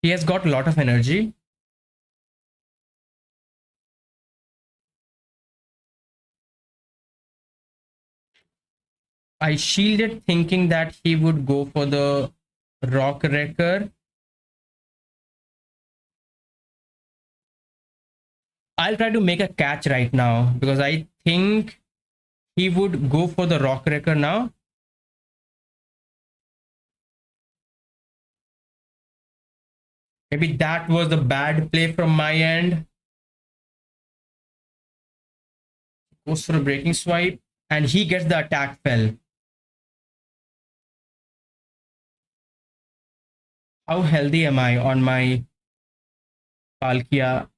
He has got a lot of energy. I shielded thinking that he would go for the Rock Wrecker. I'll try to make a catch right now because I think he would go for the Rock Wrecker now. Maybe that was a bad play from my end. Goes for a breaking swipe and he gets the attack fell. How healthy am I on my Palkia?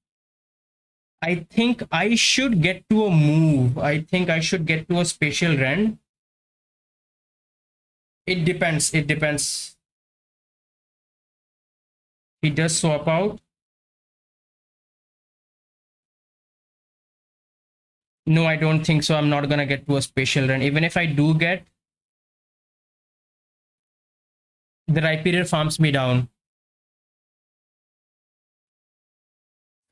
I think I should get to a move. I think I should get to a spatial rend. It depends. It depends. He does swap out. No, I don't think so. I'm not gonna get to a spatial rend. Even if I do get, the Rhyperior farms me down.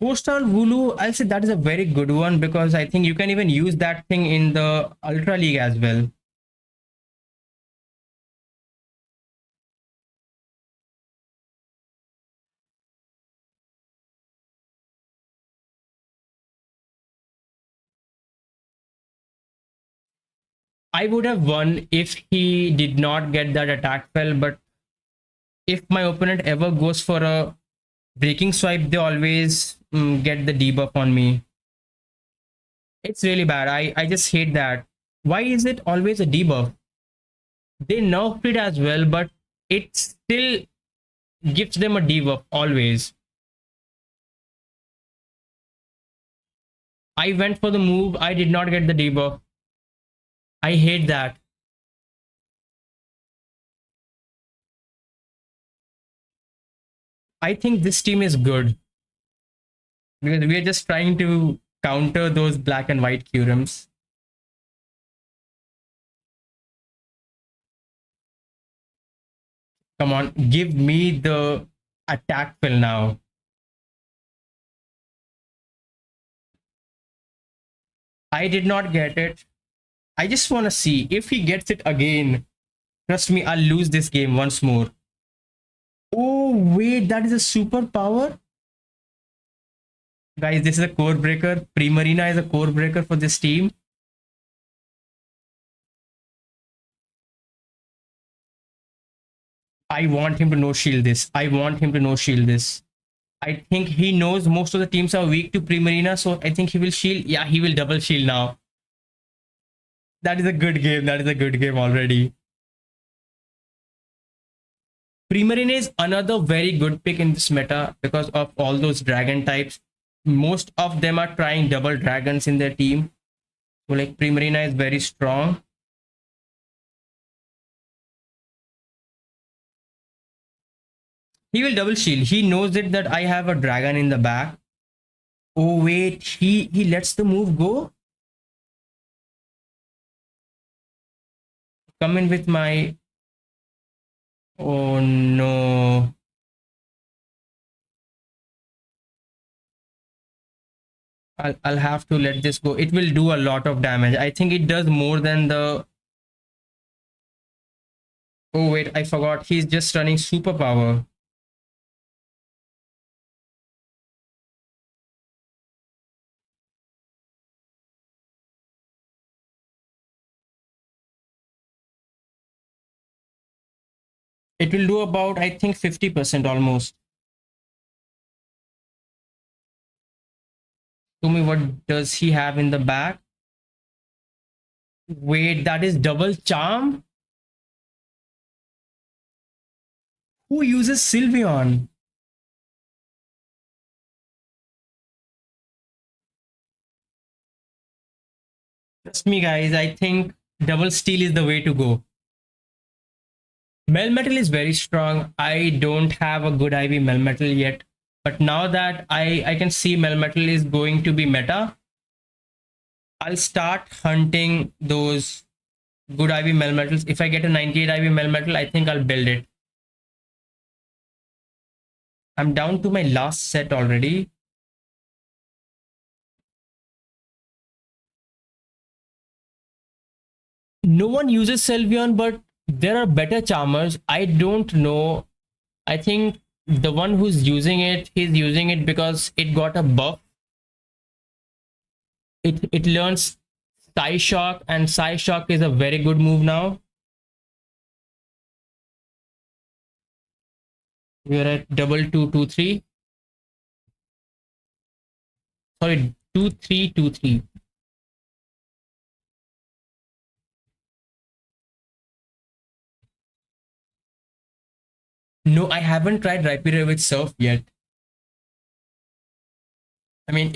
4-star Wooloo, I'll say that is a very good one because I think you can even use that thing in the Ultra League as well. I would have won if he did not get that attack fell, but if my opponent ever goes for a breaking swipe, they always get the debuff on me. It's really bad. I just hate that. Why is it always a debuff? They nerfed it as well, but it still gives them a debuff always. I went for the move. I did not get the debuff. I hate that. I think this team is good because we are just trying to counter those black and white Curums. Come on, give me the attack fill now. I did not get it. I just want to see if he gets it again. Trust me, I'll lose this game once more. Oh, wait, that is a superpower? Guys, this is a core breaker. Primarina is a core breaker for this team. I want him to no shield this. I want him to no shield this. I think he knows most of the teams are weak to Primarina, so I think he will shield. Yeah, he will double shield now. That is a good game. That is a good game already. Primarina is another very good pick in this meta because of all those dragon types. Most of them are trying double dragons in their team. So like Primarina is very strong. He will double shield. He knows it that I have a dragon in the back. Oh wait, he lets the move go. Come in with my. Oh no. I'll have to let this go. It will do a lot of damage. I think it does more than the. Oh wait, I forgot. He's just running superpower. It will do about, I think, 50% almost. Tell me what does he have in the back? Wait, that is double charm? Who uses Sylveon? Trust me, guys, I think double steel is the way to go. Melmetal is very strong. I don't have a good IV Melmetal yet. But now that I can see Melmetal is going to be meta, I'll start hunting those good IV Melmetals. If I get a 98 IV Melmetal, I think I'll build it. I'm down to my last set already. No one uses Sylveon, but there are better charmers. I don't know. I think the one who's using it, he's using it because it got a buff. It learns Psyshock, and Psyshock is a very good move now. We're at double 2 2 3. Sorry, 2 3 2 3. No, I haven't tried Rhyperior with Surf yet. I mean,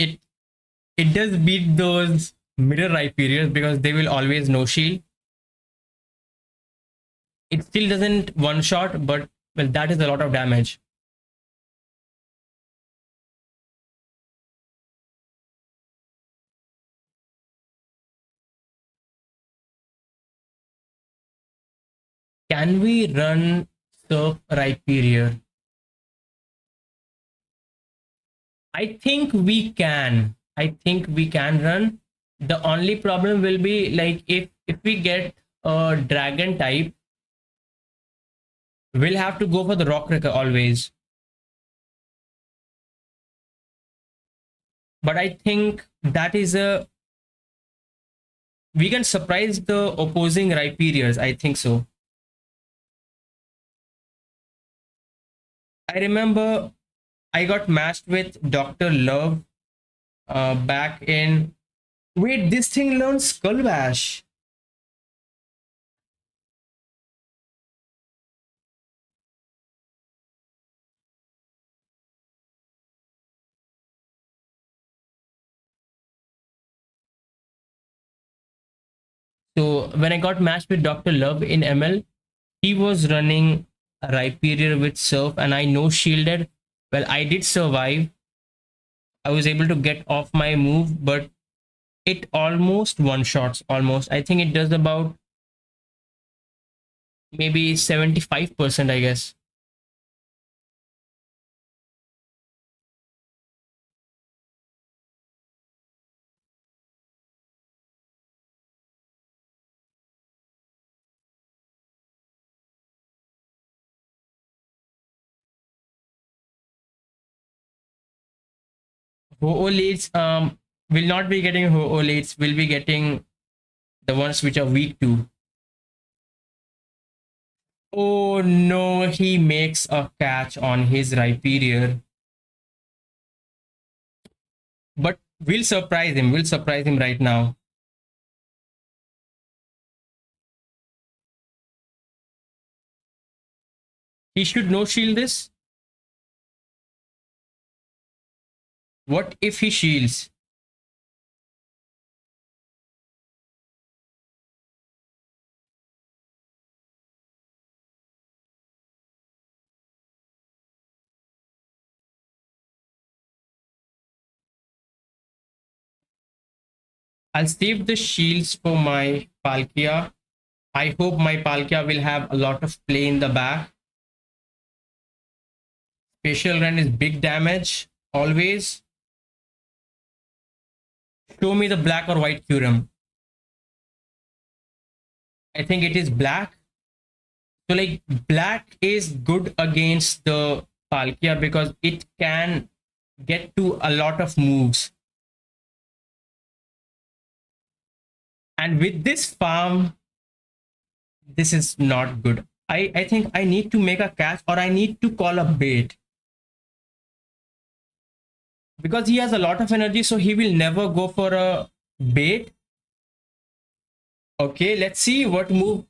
it does beat those mirror Rhyperiors because they will always no shield. It still doesn't one shot, but well, that is a lot of damage. Can we run Surf Rhyperior? I think we can. I think we can run. The only problem will be like if we get a dragon type, we'll have to go for the rock wrecker always. But I think that is a we can surprise the opposing Rhyperiors. I think so. I remember I got matched with Dr. Love back in. Wait, this thing learns Skull Bash. So when I got matched with Dr. Love in ML, he was running a Rhyperior with Surf, and I no shielded. Well, I did survive. I was able to get off my move, but it almost one shots. Almost. I think it does about maybe 75%, I guess. Ho-Oh leads will not be getting Ho-Oh leads, will be getting the ones which are weak to. Oh no, he makes a catch on his Rhyperior. But we'll surprise him. We'll surprise him right now. He should no shield this. What if he shields? I'll save the shields for my Palkia. I hope my Palkia will have a lot of play in the back. Spatial Run is big damage, always. Show me the black or white Kyurem. I think it is black. So like black is good against the Palkia because it can get to a lot of moves. And with this farm, this is not good. I think I need to make a catch or I need to call a bait. Because he has a lot of energy, so he will never go for a bait. Okay, let's see what move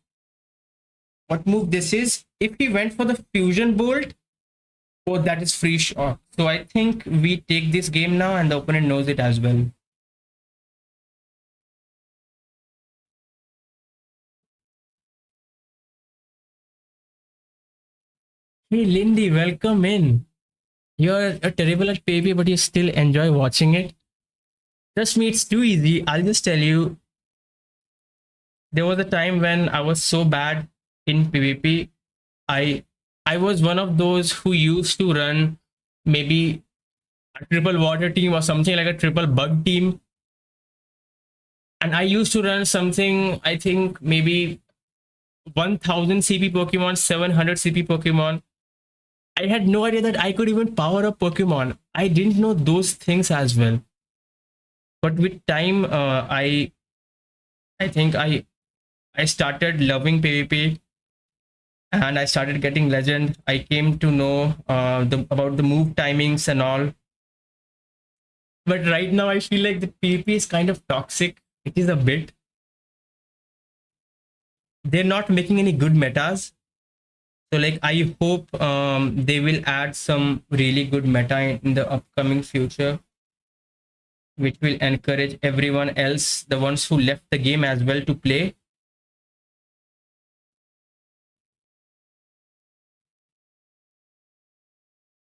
this is. If he went for the fusion bolt, oh, that is free shot. So I think we take this game now and the opponent knows it as well. Hey Lindy, welcome in. You're a terrible at PvP, but you still enjoy watching it. Trust me, it's too easy. I'll just tell you. There was a time when I was so bad in PvP. I was one of those who used to run maybe a triple water team or something like a triple bug team. And I used to run something, I think maybe 1000 CP Pokemon, 700 CP Pokemon. I had no idea that I could even power up Pokemon. I didn't know those things as well. But with time, I think I started loving PvP and I started getting legend. I came to know about the move timings and all. But right now, I feel like the PvP is kind of toxic. It is a bit. They're not making any good metas. So like I hope they will add some really good meta in the upcoming future, which will encourage everyone else, the ones who left the game as well, to play.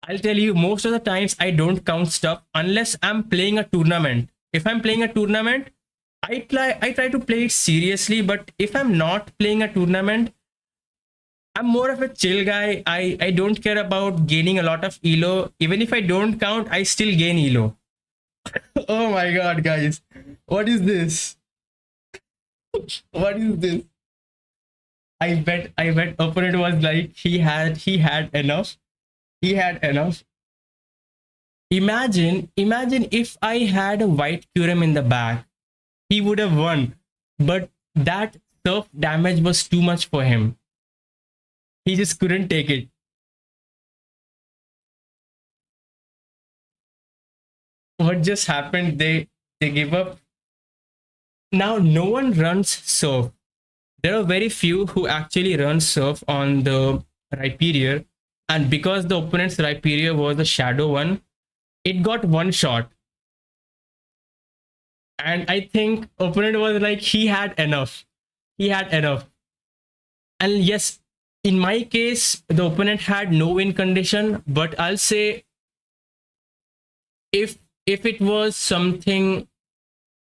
I'll tell you, most of the times I don't count stuff unless I'm playing a tournament. If I'm playing a tournament, I try to play it seriously, but if I'm not playing a tournament, I'm more of a chill guy. I don't care about gaining a lot of elo. Even if I don't count, I still gain elo. Oh my god, guys. What is this? What is this? I bet opponent was like he had enough. He had enough. Imagine if I had a white Kyurem in the back. He would have won. But that surf damage was too much for him. He just couldn't take it. What just happened? They give up. Now no one runs surf. There are very few who actually run surf on the Rhyperior, and because the opponent's Rhyperior was the shadow one, it got one shot. And I think opponent was like he had enough. He had enough. And yes, in my case, the opponent had no win condition, but I'll say if it was something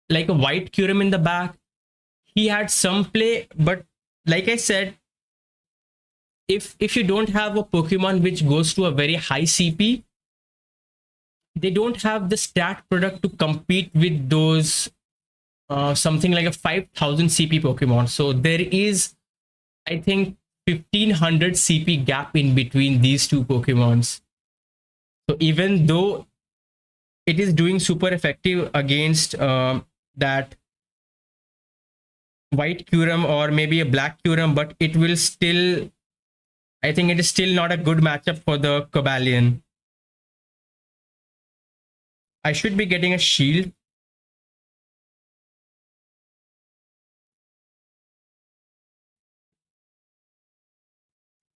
like a white Kyurem in the back, he had some play, but like I said, if you don't have a Pokemon which goes to a very high CP, they don't have the stat product to compete with those something like a 5000 CP Pokemon. So there is, I think, 1500 CP gap in between these two Pokemons. So even though it is doing super effective against that white Kyurem or maybe a black Kyurem, but it will still, I think it is still not a good matchup for the Cobalion. I should be getting a shield.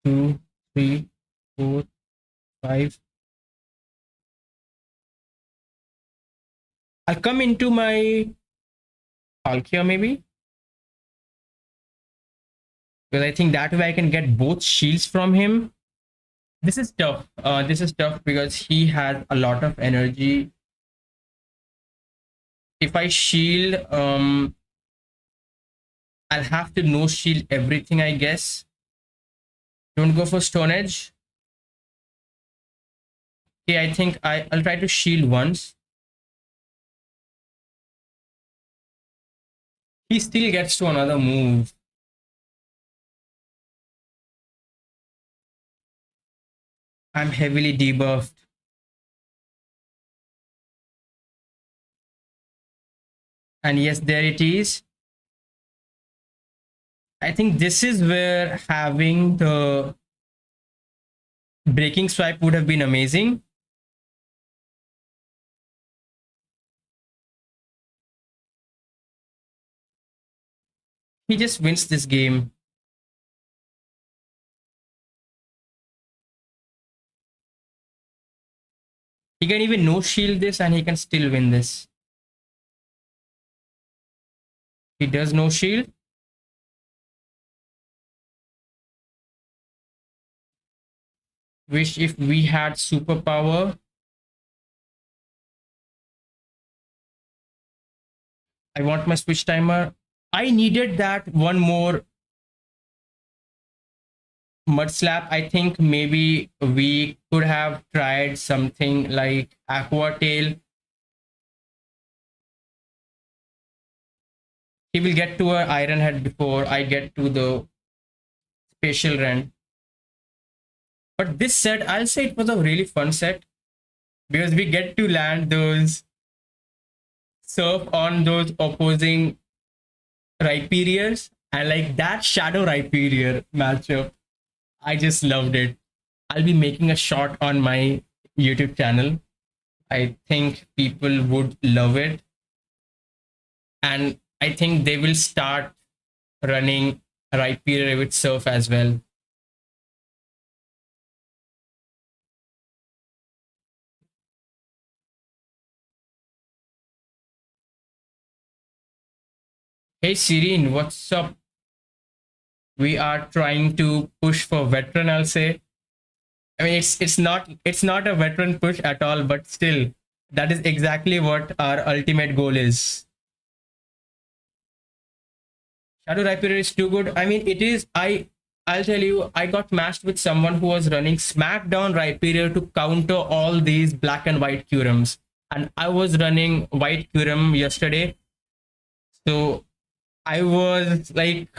Two, three, four, five. I'll come into my Palkia maybe. Because I think that way I can get both shields from him. This is tough. This is tough because he has a lot of energy. If I shield, I'll have to no shield everything, I guess. Don't go for Stone Edge. Okay, I think I'll try to shield once. He still gets to another move. I'm heavily debuffed. And yes, there it is. I think this is where having the breaking swipe would have been amazing. He just wins this game. He can even no shield this and he can still win this. He does no shield. Wish if we had superpower. I want my switch timer. I needed that one more mud slap. I think maybe we could have tried something like Aqua Tail. He will get to a iron head before I get to the spatial rend. But this set, I'll say it was a really fun set because we get to land those surf on those opposing Rhyperiors, and like that Shadow Rhyperior matchup, I just loved it. I'll be making a shot on my YouTube channel. I think people would love it. And I think they will start running Rhyperior with Surf as well. Hey Serene, what's up? We are trying to push for veteran, I'll say. I mean it's not a veteran push at all, but still, that is exactly what our ultimate goal is. Shadow Rhyperior is too good. I mean, it is. I'll tell you, I got matched with someone who was running Smackdown Rhyperior to counter all these black and white Curums, and I was running white Curum yesterday. So I was like,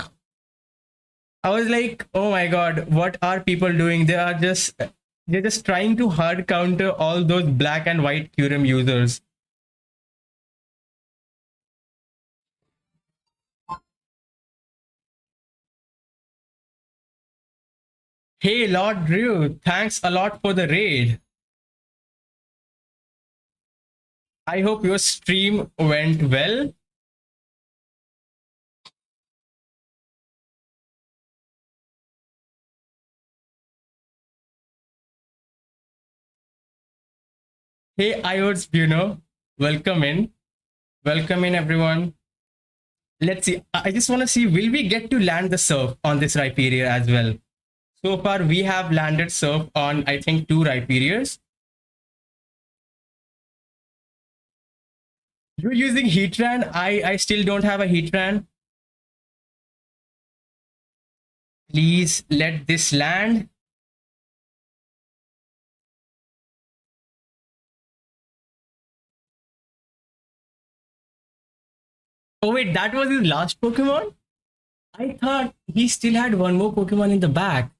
oh my god, what are people doing? They're just trying to hard counter all those black and white Curum users. Hey, Lord Drew, thanks a lot for the raid. I hope your stream went well. Hey, Iots Bruno, welcome in. Welcome in, everyone. Let's see. I just want to see, will we get to land the surf on this Rhyperior as well? So far, we have landed surf on, I think, 2 Rhyperiors. You're using Heatran. I still don't have a Heatran. Please let this land. Oh, wait, that was his last Pokemon? I thought he still had one more Pokemon in the back.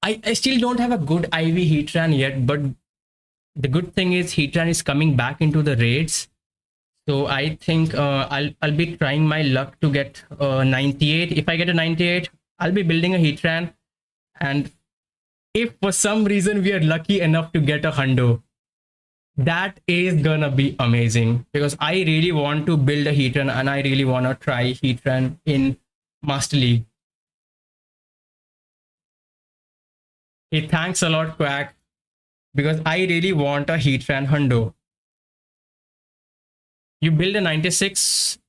I still don't have a good IV Heatran yet, but the good thing is Heatran is coming back into the raids. So I think I'll be trying my luck to get 98. If I get a 98, I'll be building a Heatran. And if for some reason we are lucky enough to get a Hundo, that is gonna be amazing because I really want to build a Heatran and I really want to try Heatran in Master League. Hey, thanks a lot, Quack, because I really want a Heatran Hundo. You build a 96.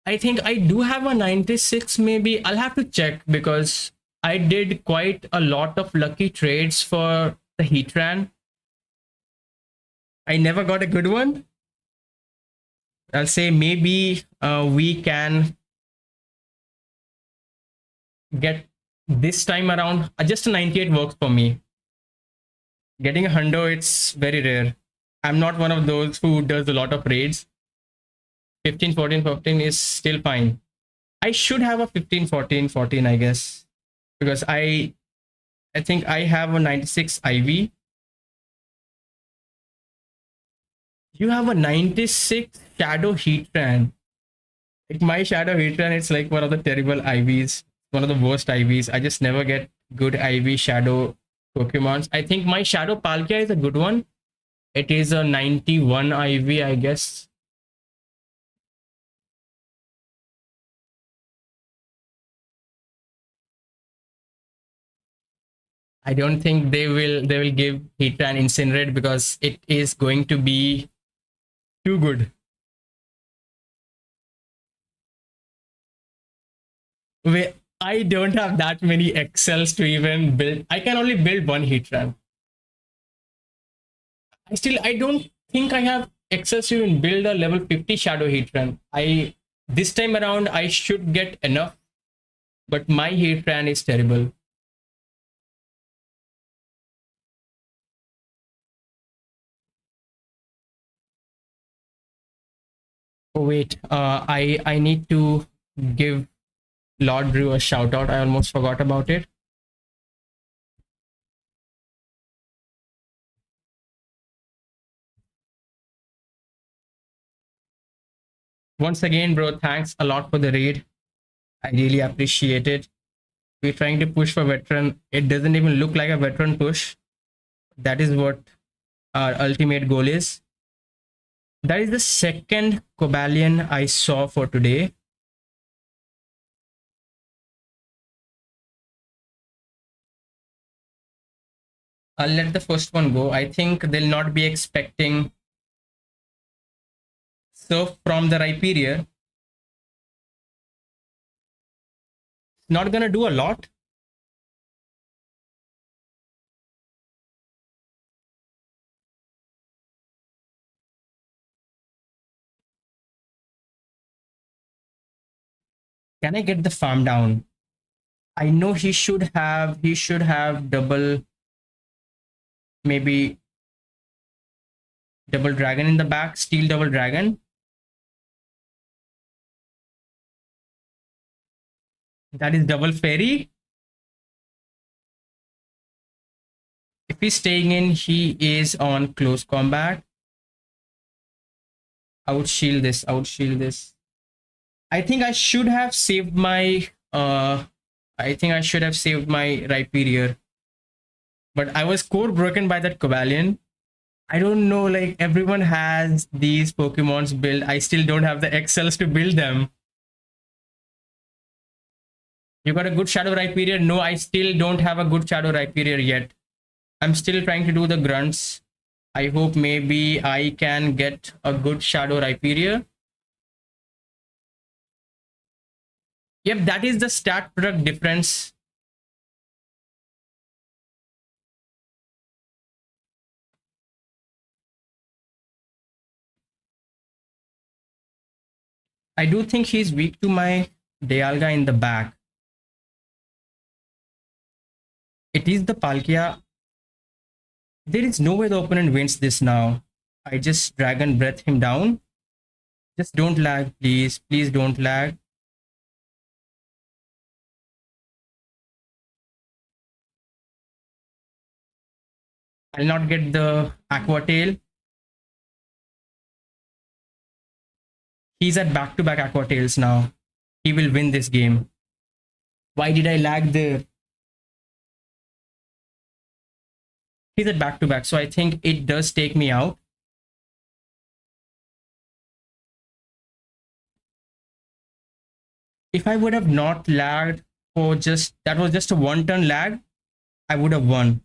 I think I do have a 96 maybe. I'll have to check because I did quite a lot of lucky trades for the Heatran. I never got a good one. I'll say maybe we can get this time around. Just a 98 works for me. Getting a hundo, it's very rare. I'm not one of those who does a lot of raids. 15, 14, 15 is still fine. I should have a 15, 14, 14, I guess. Because I think I have a 96 IV. You have a 96 Shadow Heatran. Like my Shadow Heatran, it's like one of the terrible IVs. One of the worst IVs. I just never get good IV Shadow Pokemons. I think my Shadow Palkia is a good one. It is a 91 IV, I guess. I don't think they will give Heatran Incinerate because it is going to be too good. I don't have that many excels to even build. I can only build one Heatran. I don't think I have excels to even build a level 50 Shadow Heatran. This time around I should get enough, but my Heatran is terrible. wait, I need to give Lord Drew a shout out. I almost forgot about it. Once again, bro, thanks a lot for the raid. I really appreciate it. We're trying to push for veteran. It doesn't even look like a veteran push. That is what our ultimate goal is. That is the second Cobalion I saw for today. I'll let the first one go. I think they'll not be expecting surf from the Rhyperior. It's not gonna do a lot. Can I get the farm down? I know he should have double, maybe double dragon in the back, steel double dragon. That is double fairy. If he's staying in, he is on close combat. I would shield this. I would shield this. I think I should have saved my I think I should have saved my Rhyperior. But I was core broken by that Cobalion. I don't know, like everyone has these Pokemons built. I still don't have the Excels to build them. You got a good Shadow Rhyperior? No, I still don't have a good Shadow Rhyperior yet. I'm still trying to do the grunts. I hope maybe I can get a good Shadow Rhyperior. Yep, that is the stat product difference. I do think he's weak to my Dialga in the back. It is the Palkia. There is no way the opponent wins this now. I just Dragon Breath him down. Just don't lag, please. Please don't lag. I'll not get the Aqua Tail. He's at back-to-back Aqua Tails now. He will win this game. Why did I lag there? He's at back-to-back, so I think it does take me out. If I would have not lagged for that was just a one-turn lag, I would have won.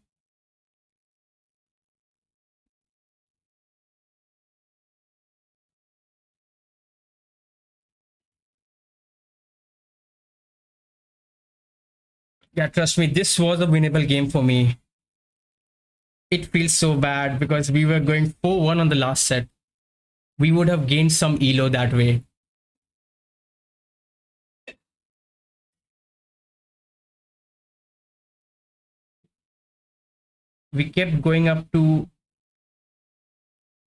Yeah, trust me, this was a winnable game for me. It feels so bad because we were going 4-1 on the last set. We would have gained some elo that way. We kept going up to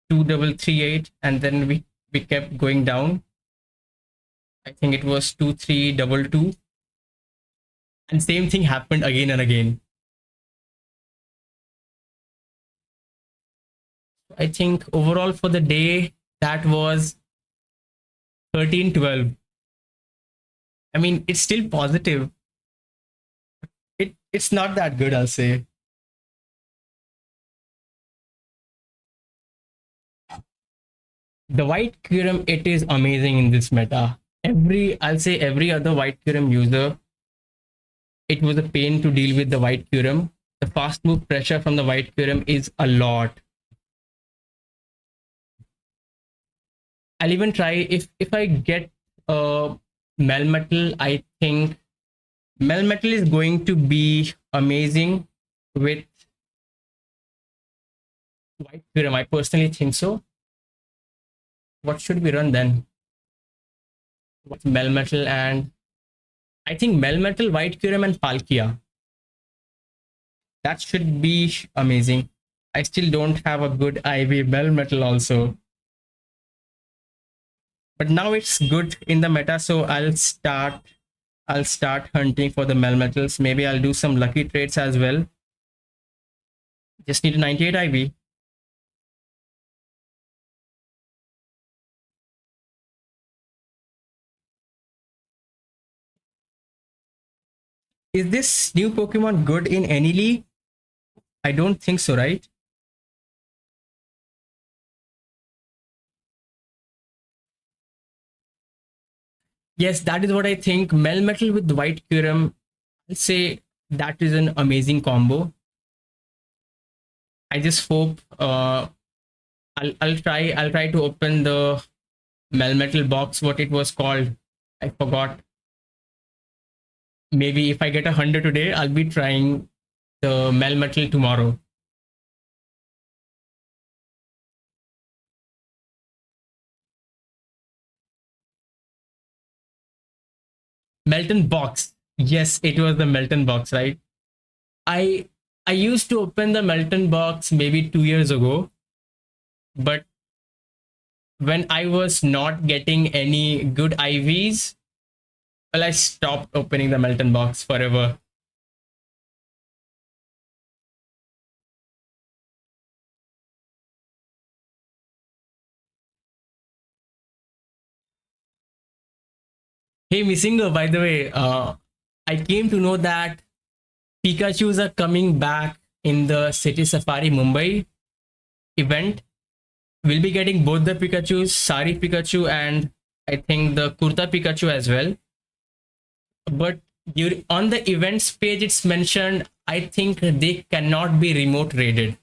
2338 and then we kept going down. I think it was 2322. And same thing happened again and again. I think overall for the day, that was 13-12. I mean, it's still positive. It's not that good, I'll say. The White Kyurem, it is amazing in this meta. I'll say every other White Kyurem user, it was a pain to deal with the White Kyurem. The fast move pressure from the White Kyurem is a lot. I'll even try if I get Melmetal. I think Melmetal is going to be amazing with White Kyurem. I personally think so. What should we run then? What's Melmetal and I think Melmetal, White Kyurem, and Palkia. That should be amazing. I still don't have a good IV Melmetal also. But now it's good in the meta, so I'll start hunting for the Melmetals. Maybe I'll do some lucky trades as well. Just need a 98 IV. Is this new Pokemon good in any league? I don't think so, right? Yes, that is what I think. Melmetal with White Kyurem, I'll say that is an amazing combo. I just hope I'll try to open the Melmetal box, what it was called. I forgot. Maybe if I get 100 today, I'll be trying the Melmetal tomorrow. Melton box. Yes, it was the Melton box, right? I I used to open the Melton box maybe 2 years ago, but when I was not getting any good IVs, well, I stopped opening the Melton box forever. Hey, Missingo, by the way, I came to know that Pikachus are coming back in the City Safari Mumbai event. We'll be getting both the Pikachus, Sari Pikachu, and I think the Kurta Pikachu as well. But on the events page, it's mentioned, I think they cannot be remote raided.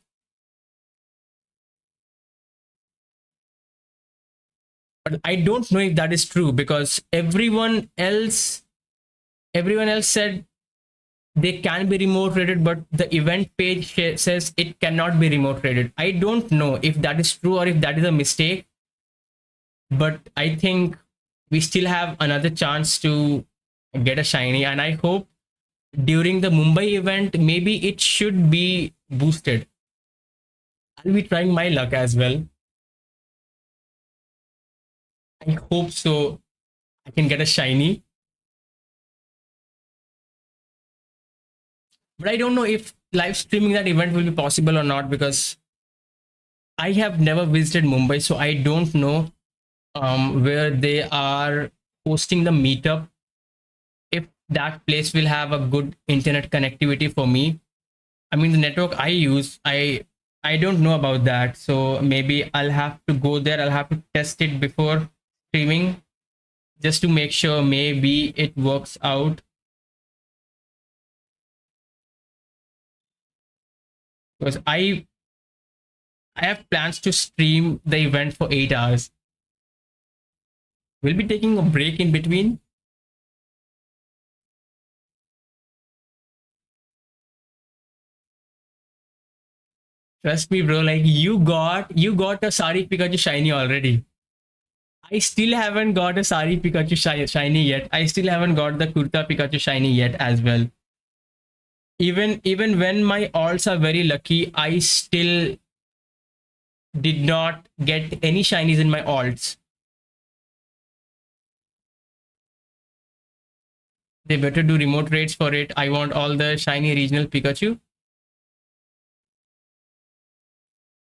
But I don't know if that is true because everyone else said they can be remote rated, but the event page says it cannot be remote rated. I don't know if that is true or if that is a mistake, but I think we still have another chance to get a shiny, and I hope during the Mumbai event maybe it should be boosted. I'll be trying my luck as well. I hope so. I can get a shiny, but I don't know if live streaming that event will be possible or not because I have never visited Mumbai, so I don't know where they are hosting the meetup. If that place will have a good internet connectivity for me. I mean, the network I use, I don't know about that, so maybe I'll have to go there. I'll have to test it before streaming just to make sure maybe it works out. Because I have plans to stream the event for 8 hours. We'll be taking a break in between. Trust me, bro. Like you got a Sari Pikachu shiny already. I still haven't got a Sari Pikachu shiny yet. I still haven't got the Kurta Pikachu shiny yet as well. Even when my alts are very lucky, I still did not get any shinies in my alts. They better do remote raids for it. I want all the shiny regional Pikachu.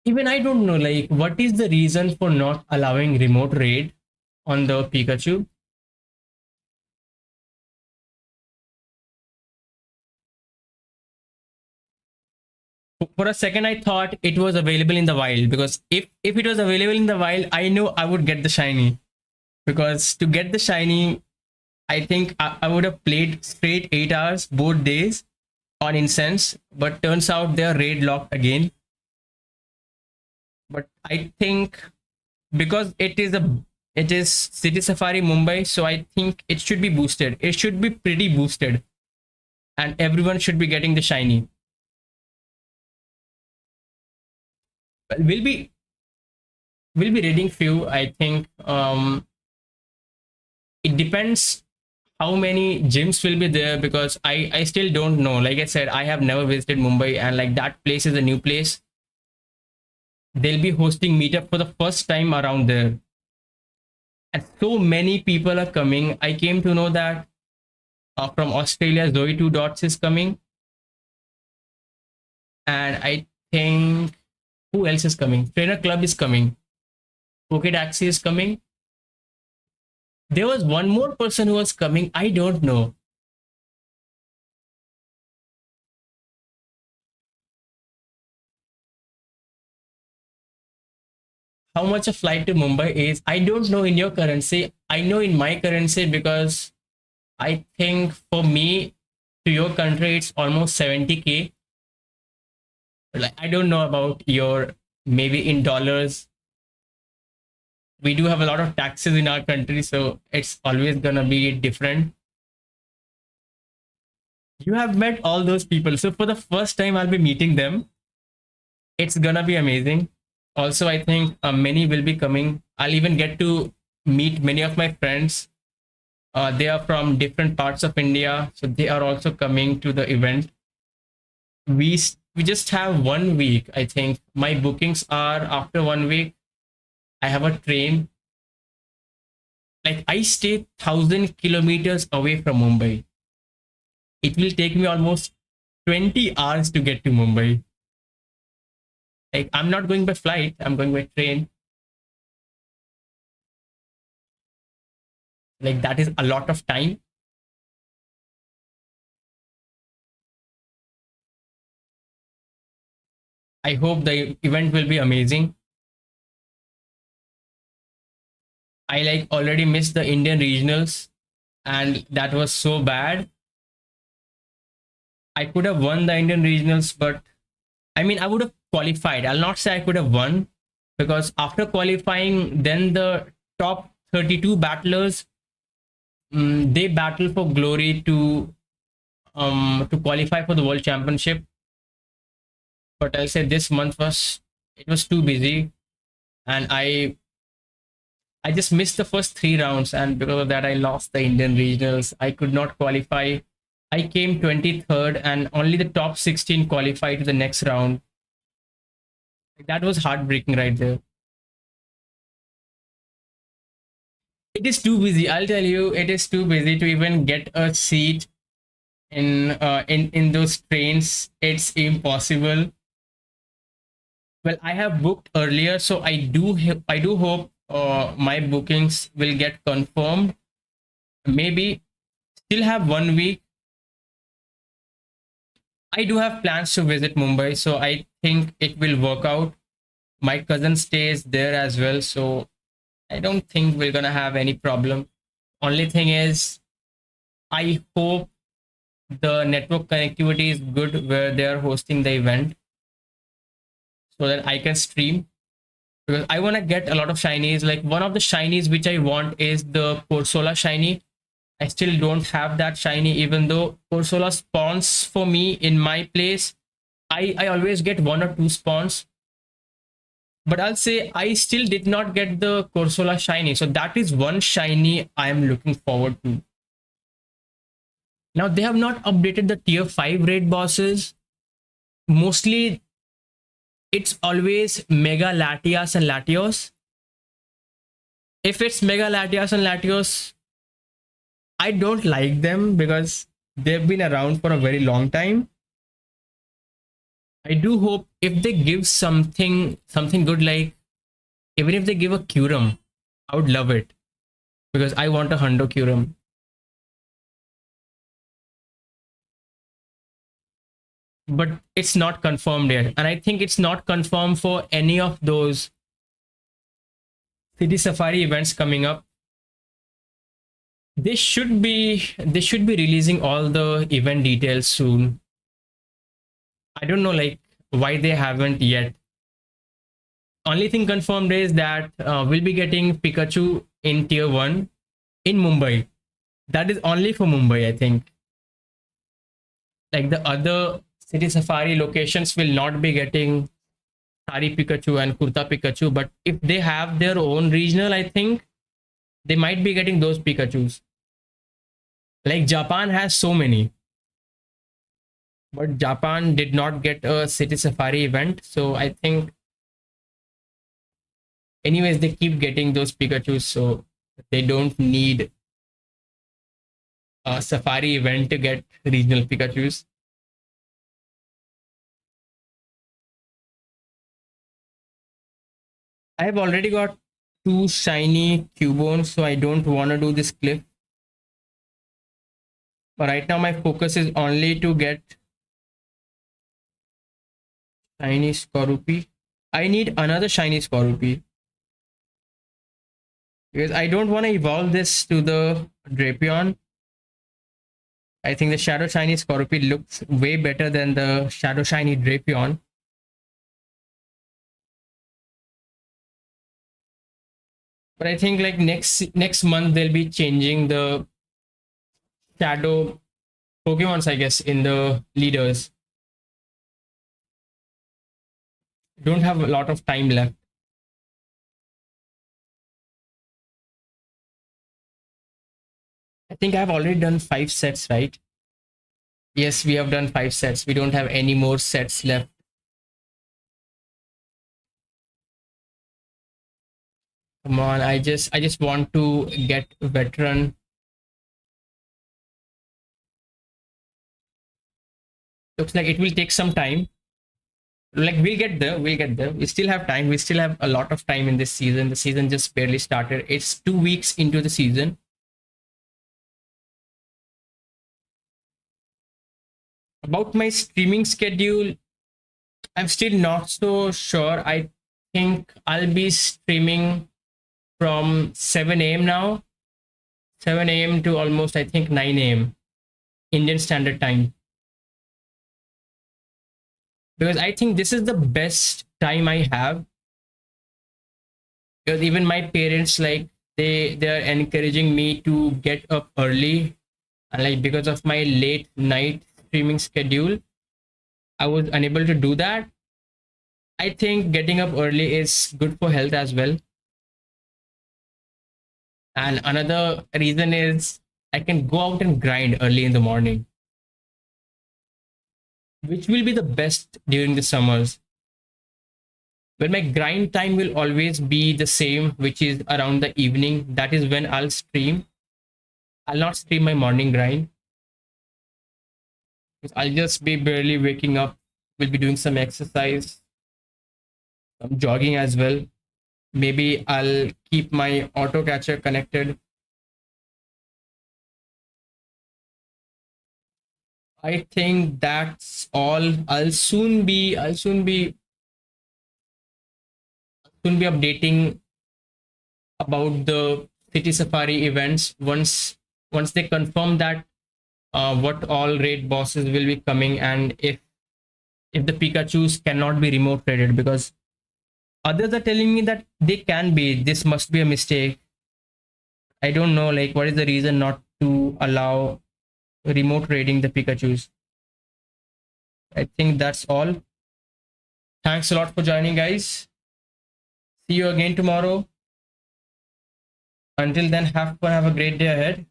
Even I don't know, like, what is the reason for not allowing remote raid on the Pikachu? For a second, I thought it was available in the wild because if it was available in the wild, I know I would get the shiny. Because to get the shiny, I think I would have played straight 8 hours both days on incense, but turns out they are raid locked again. But I think because it is City Safari Mumbai, so I think it should be boosted. It should be pretty boosted, and everyone should be getting the shiny. We'll be raiding few. I think it depends how many gyms will be there because I still don't know. Like I said, I have never visited Mumbai, and like that place is a new place. They'll be hosting meetup for the first time around there. And so many people are coming. I came to know that from Australia, Zoe Two Dots is coming, and I think who else is coming? Trainer Club is coming. Pocket Taxi is coming. There was one more person who was coming. I don't know. How much a flight to Mumbai is. I don't know in your currency. I know in my currency because I think for me to your country it's almost 70K. Like I don't know about your maybe in dollars. We do have a lot of taxes in our country, so it's always gonna be different. You have met all those people. So for the first time I'll be meeting them. It's gonna be amazing. Also, I think many will be coming. I'll even get to meet many of my friends. They are from different parts of India, so they are also coming to the event. We just have 1 week. I think my bookings are after 1 week. I have a train. Like I stay 1,000 kilometers away from Mumbai. It will take me almost 20 hours to get to Mumbai. Like I'm not going by flight. I'm going by train. Like that is a lot of time. I hope the event will be amazing. I like already missed the Indian regionals, and that was so bad. I could have won the Indian regionals, but I mean, I would have qualified. I'll not say I could have won because after qualifying, then the top 32 battlers they battle for glory to qualify for the world championship. But I'll say this month was it was too busy, and I just missed the first 3 rounds, and because of that, I lost the Indian regionals. I could not qualify. I came 23rd, and only the top 16 qualified to the next round. That was heartbreaking right there. It is too busy. I'll tell you, it is too busy to even get a seat in those trains. It's impossible. Well, I have booked earlier, so I do hope my bookings will get confirmed. Maybe still have 1 week. I do have plans to visit Mumbai, so I think it will work out. My cousin stays there as well, so I don't think we're gonna have any problem. Only thing is, I hope the network connectivity is good where they are hosting the event so that I can stream because I want to get a lot of shinies. Like one of the shinies which I want is the Corsola shiny. I still don't have that shiny, even though Corsola spawns for me in my place. I always get 1 or 2 spawns, but I'll say I still did not get the Corsola shiny. So that is one shiny I am looking forward to. Now they have not updated the tier 5 raid bosses. Mostly it's always Mega Latias and Latios. If it's Mega Latias and Latios, I don't like them because they've been around for a very long time. I do hope if they give something good, like even if they give a Curum, I would love it because I want a Hundo Curum. But it's not confirmed yet, and I think it's not confirmed for any of those City Safari events coming up. They should be releasing all the event details soon. I don't know like why they haven't yet. Only thing confirmed is that we'll be getting Pikachu in tier 1 in Mumbai. That is only for Mumbai, I think. Like the other City Safari locations will not be getting Sari Pikachu and Kurta Pikachu, but if they have their own regional, I think they might be getting those Pikachus. Like Japan has so many, but Japan did not get a City Safari event, so I think, anyways, they keep getting those Pikachus. So They don't need a Safari event to get regional Pikachus. I have already got two shiny Cubones, so I don't want to do this cliff. But right now, my focus is only to get shiny Skorupi. I need another shiny Skorupi because I don't want to evolve this to the Drapion. I think the Shadow Shiny Skorupi looks way better than the Shadow Shiny Drapion. But I think like next month they'll be changing the Shadow Pokemons, I guess, in the leaders. Don't have a lot of time left. I think I've already done 5 sets, right? Yes, we have done 5 sets. We don't have any more sets left. Come on, I just want to get veteran. Looks like it will take some time. Like we'll get there, we still have time, we still have a lot of time in this season. The season just barely started. It's 2 weeks into the season. About my streaming schedule, I'm still not so sure. I think I'll be streaming from 7 a.m. now, 7 a.m. to almost I think 9 a.m. Indian Standard Time, because I think this is the best time I have. Because even my parents, like, they're encouraging me to get up early, and like because of my late night streaming schedule, I was unable to do that. I think getting up early is good for health as well. And another reason is I can go out and grind early in the morning, which will be the best during the summers. But my grind time will always be the same, which is around the evening. That is when I'll stream. I'll not stream my morning grind. I'll just be barely waking up. We'll be doing some exercise, some jogging as well. Maybe I'll keep my auto catcher connected. I think that's all. I'll soon be updating about the City Safari events once they confirm that what all raid bosses will be coming, and if the Pikachus cannot be remote raided, because others are telling me that they can be. This must be a mistake. I don't know, like, what is the reason not to allow remote raiding the Pikachus. I think that's all. Thanks a lot for joining, guys. See you again tomorrow. Until then, have fun. Have a great day ahead.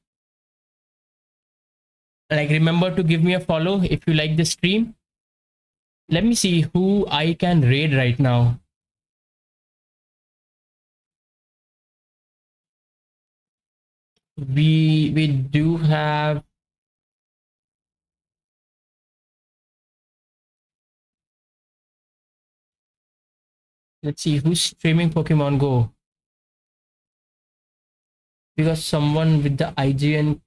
Like, remember to give me a follow if you like this stream. Let me see who I can raid right now. We do have, let's see who's streaming Pokemon Go. Because someone with the IGN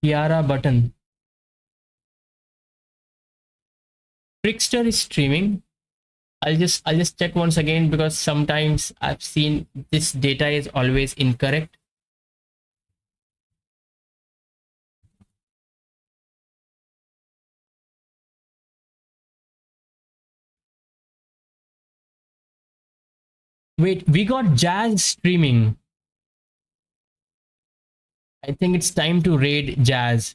Kiara button. Trickster is streaming. I'll just check once again, because sometimes I've seen this data is always incorrect. Wait, we got Jazz streaming. I think it's time to raid Jazz.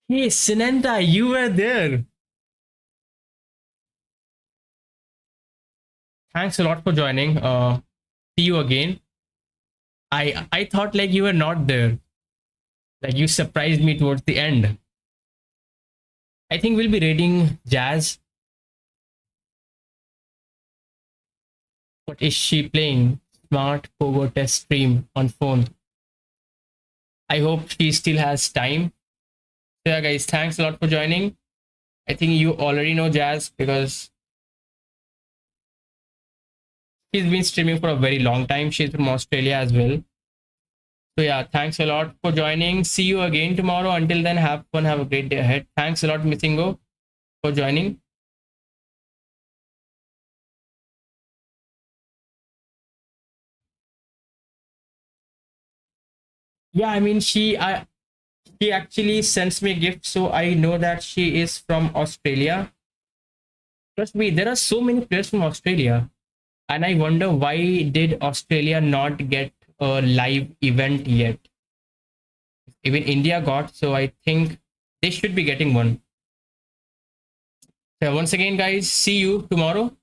Hey, Sinenta, you were there. Thanks a lot for joining. See you again. I thought like you were not there. Like you surprised me towards the end. I think we'll be raiding Jazz. What is she playing? Smart Pogo test stream on phone. I hope she still has time. So yeah, guys, thanks a lot for joining. I think you already know Jazz because she's been streaming for a very long time. She's from Australia as well. So yeah, thanks a lot for joining. See you again tomorrow. Until then, have fun. Have a great day ahead. Thanks a lot, Missingo, for joining. Yeah, I mean, she actually sends me a gift, so I know that she is from Australia. Trust me, there are so many players from Australia, and I wonder why did Australia not get a live event yet? Even India got, so I think they should be getting one. So once again, guys, see you tomorrow.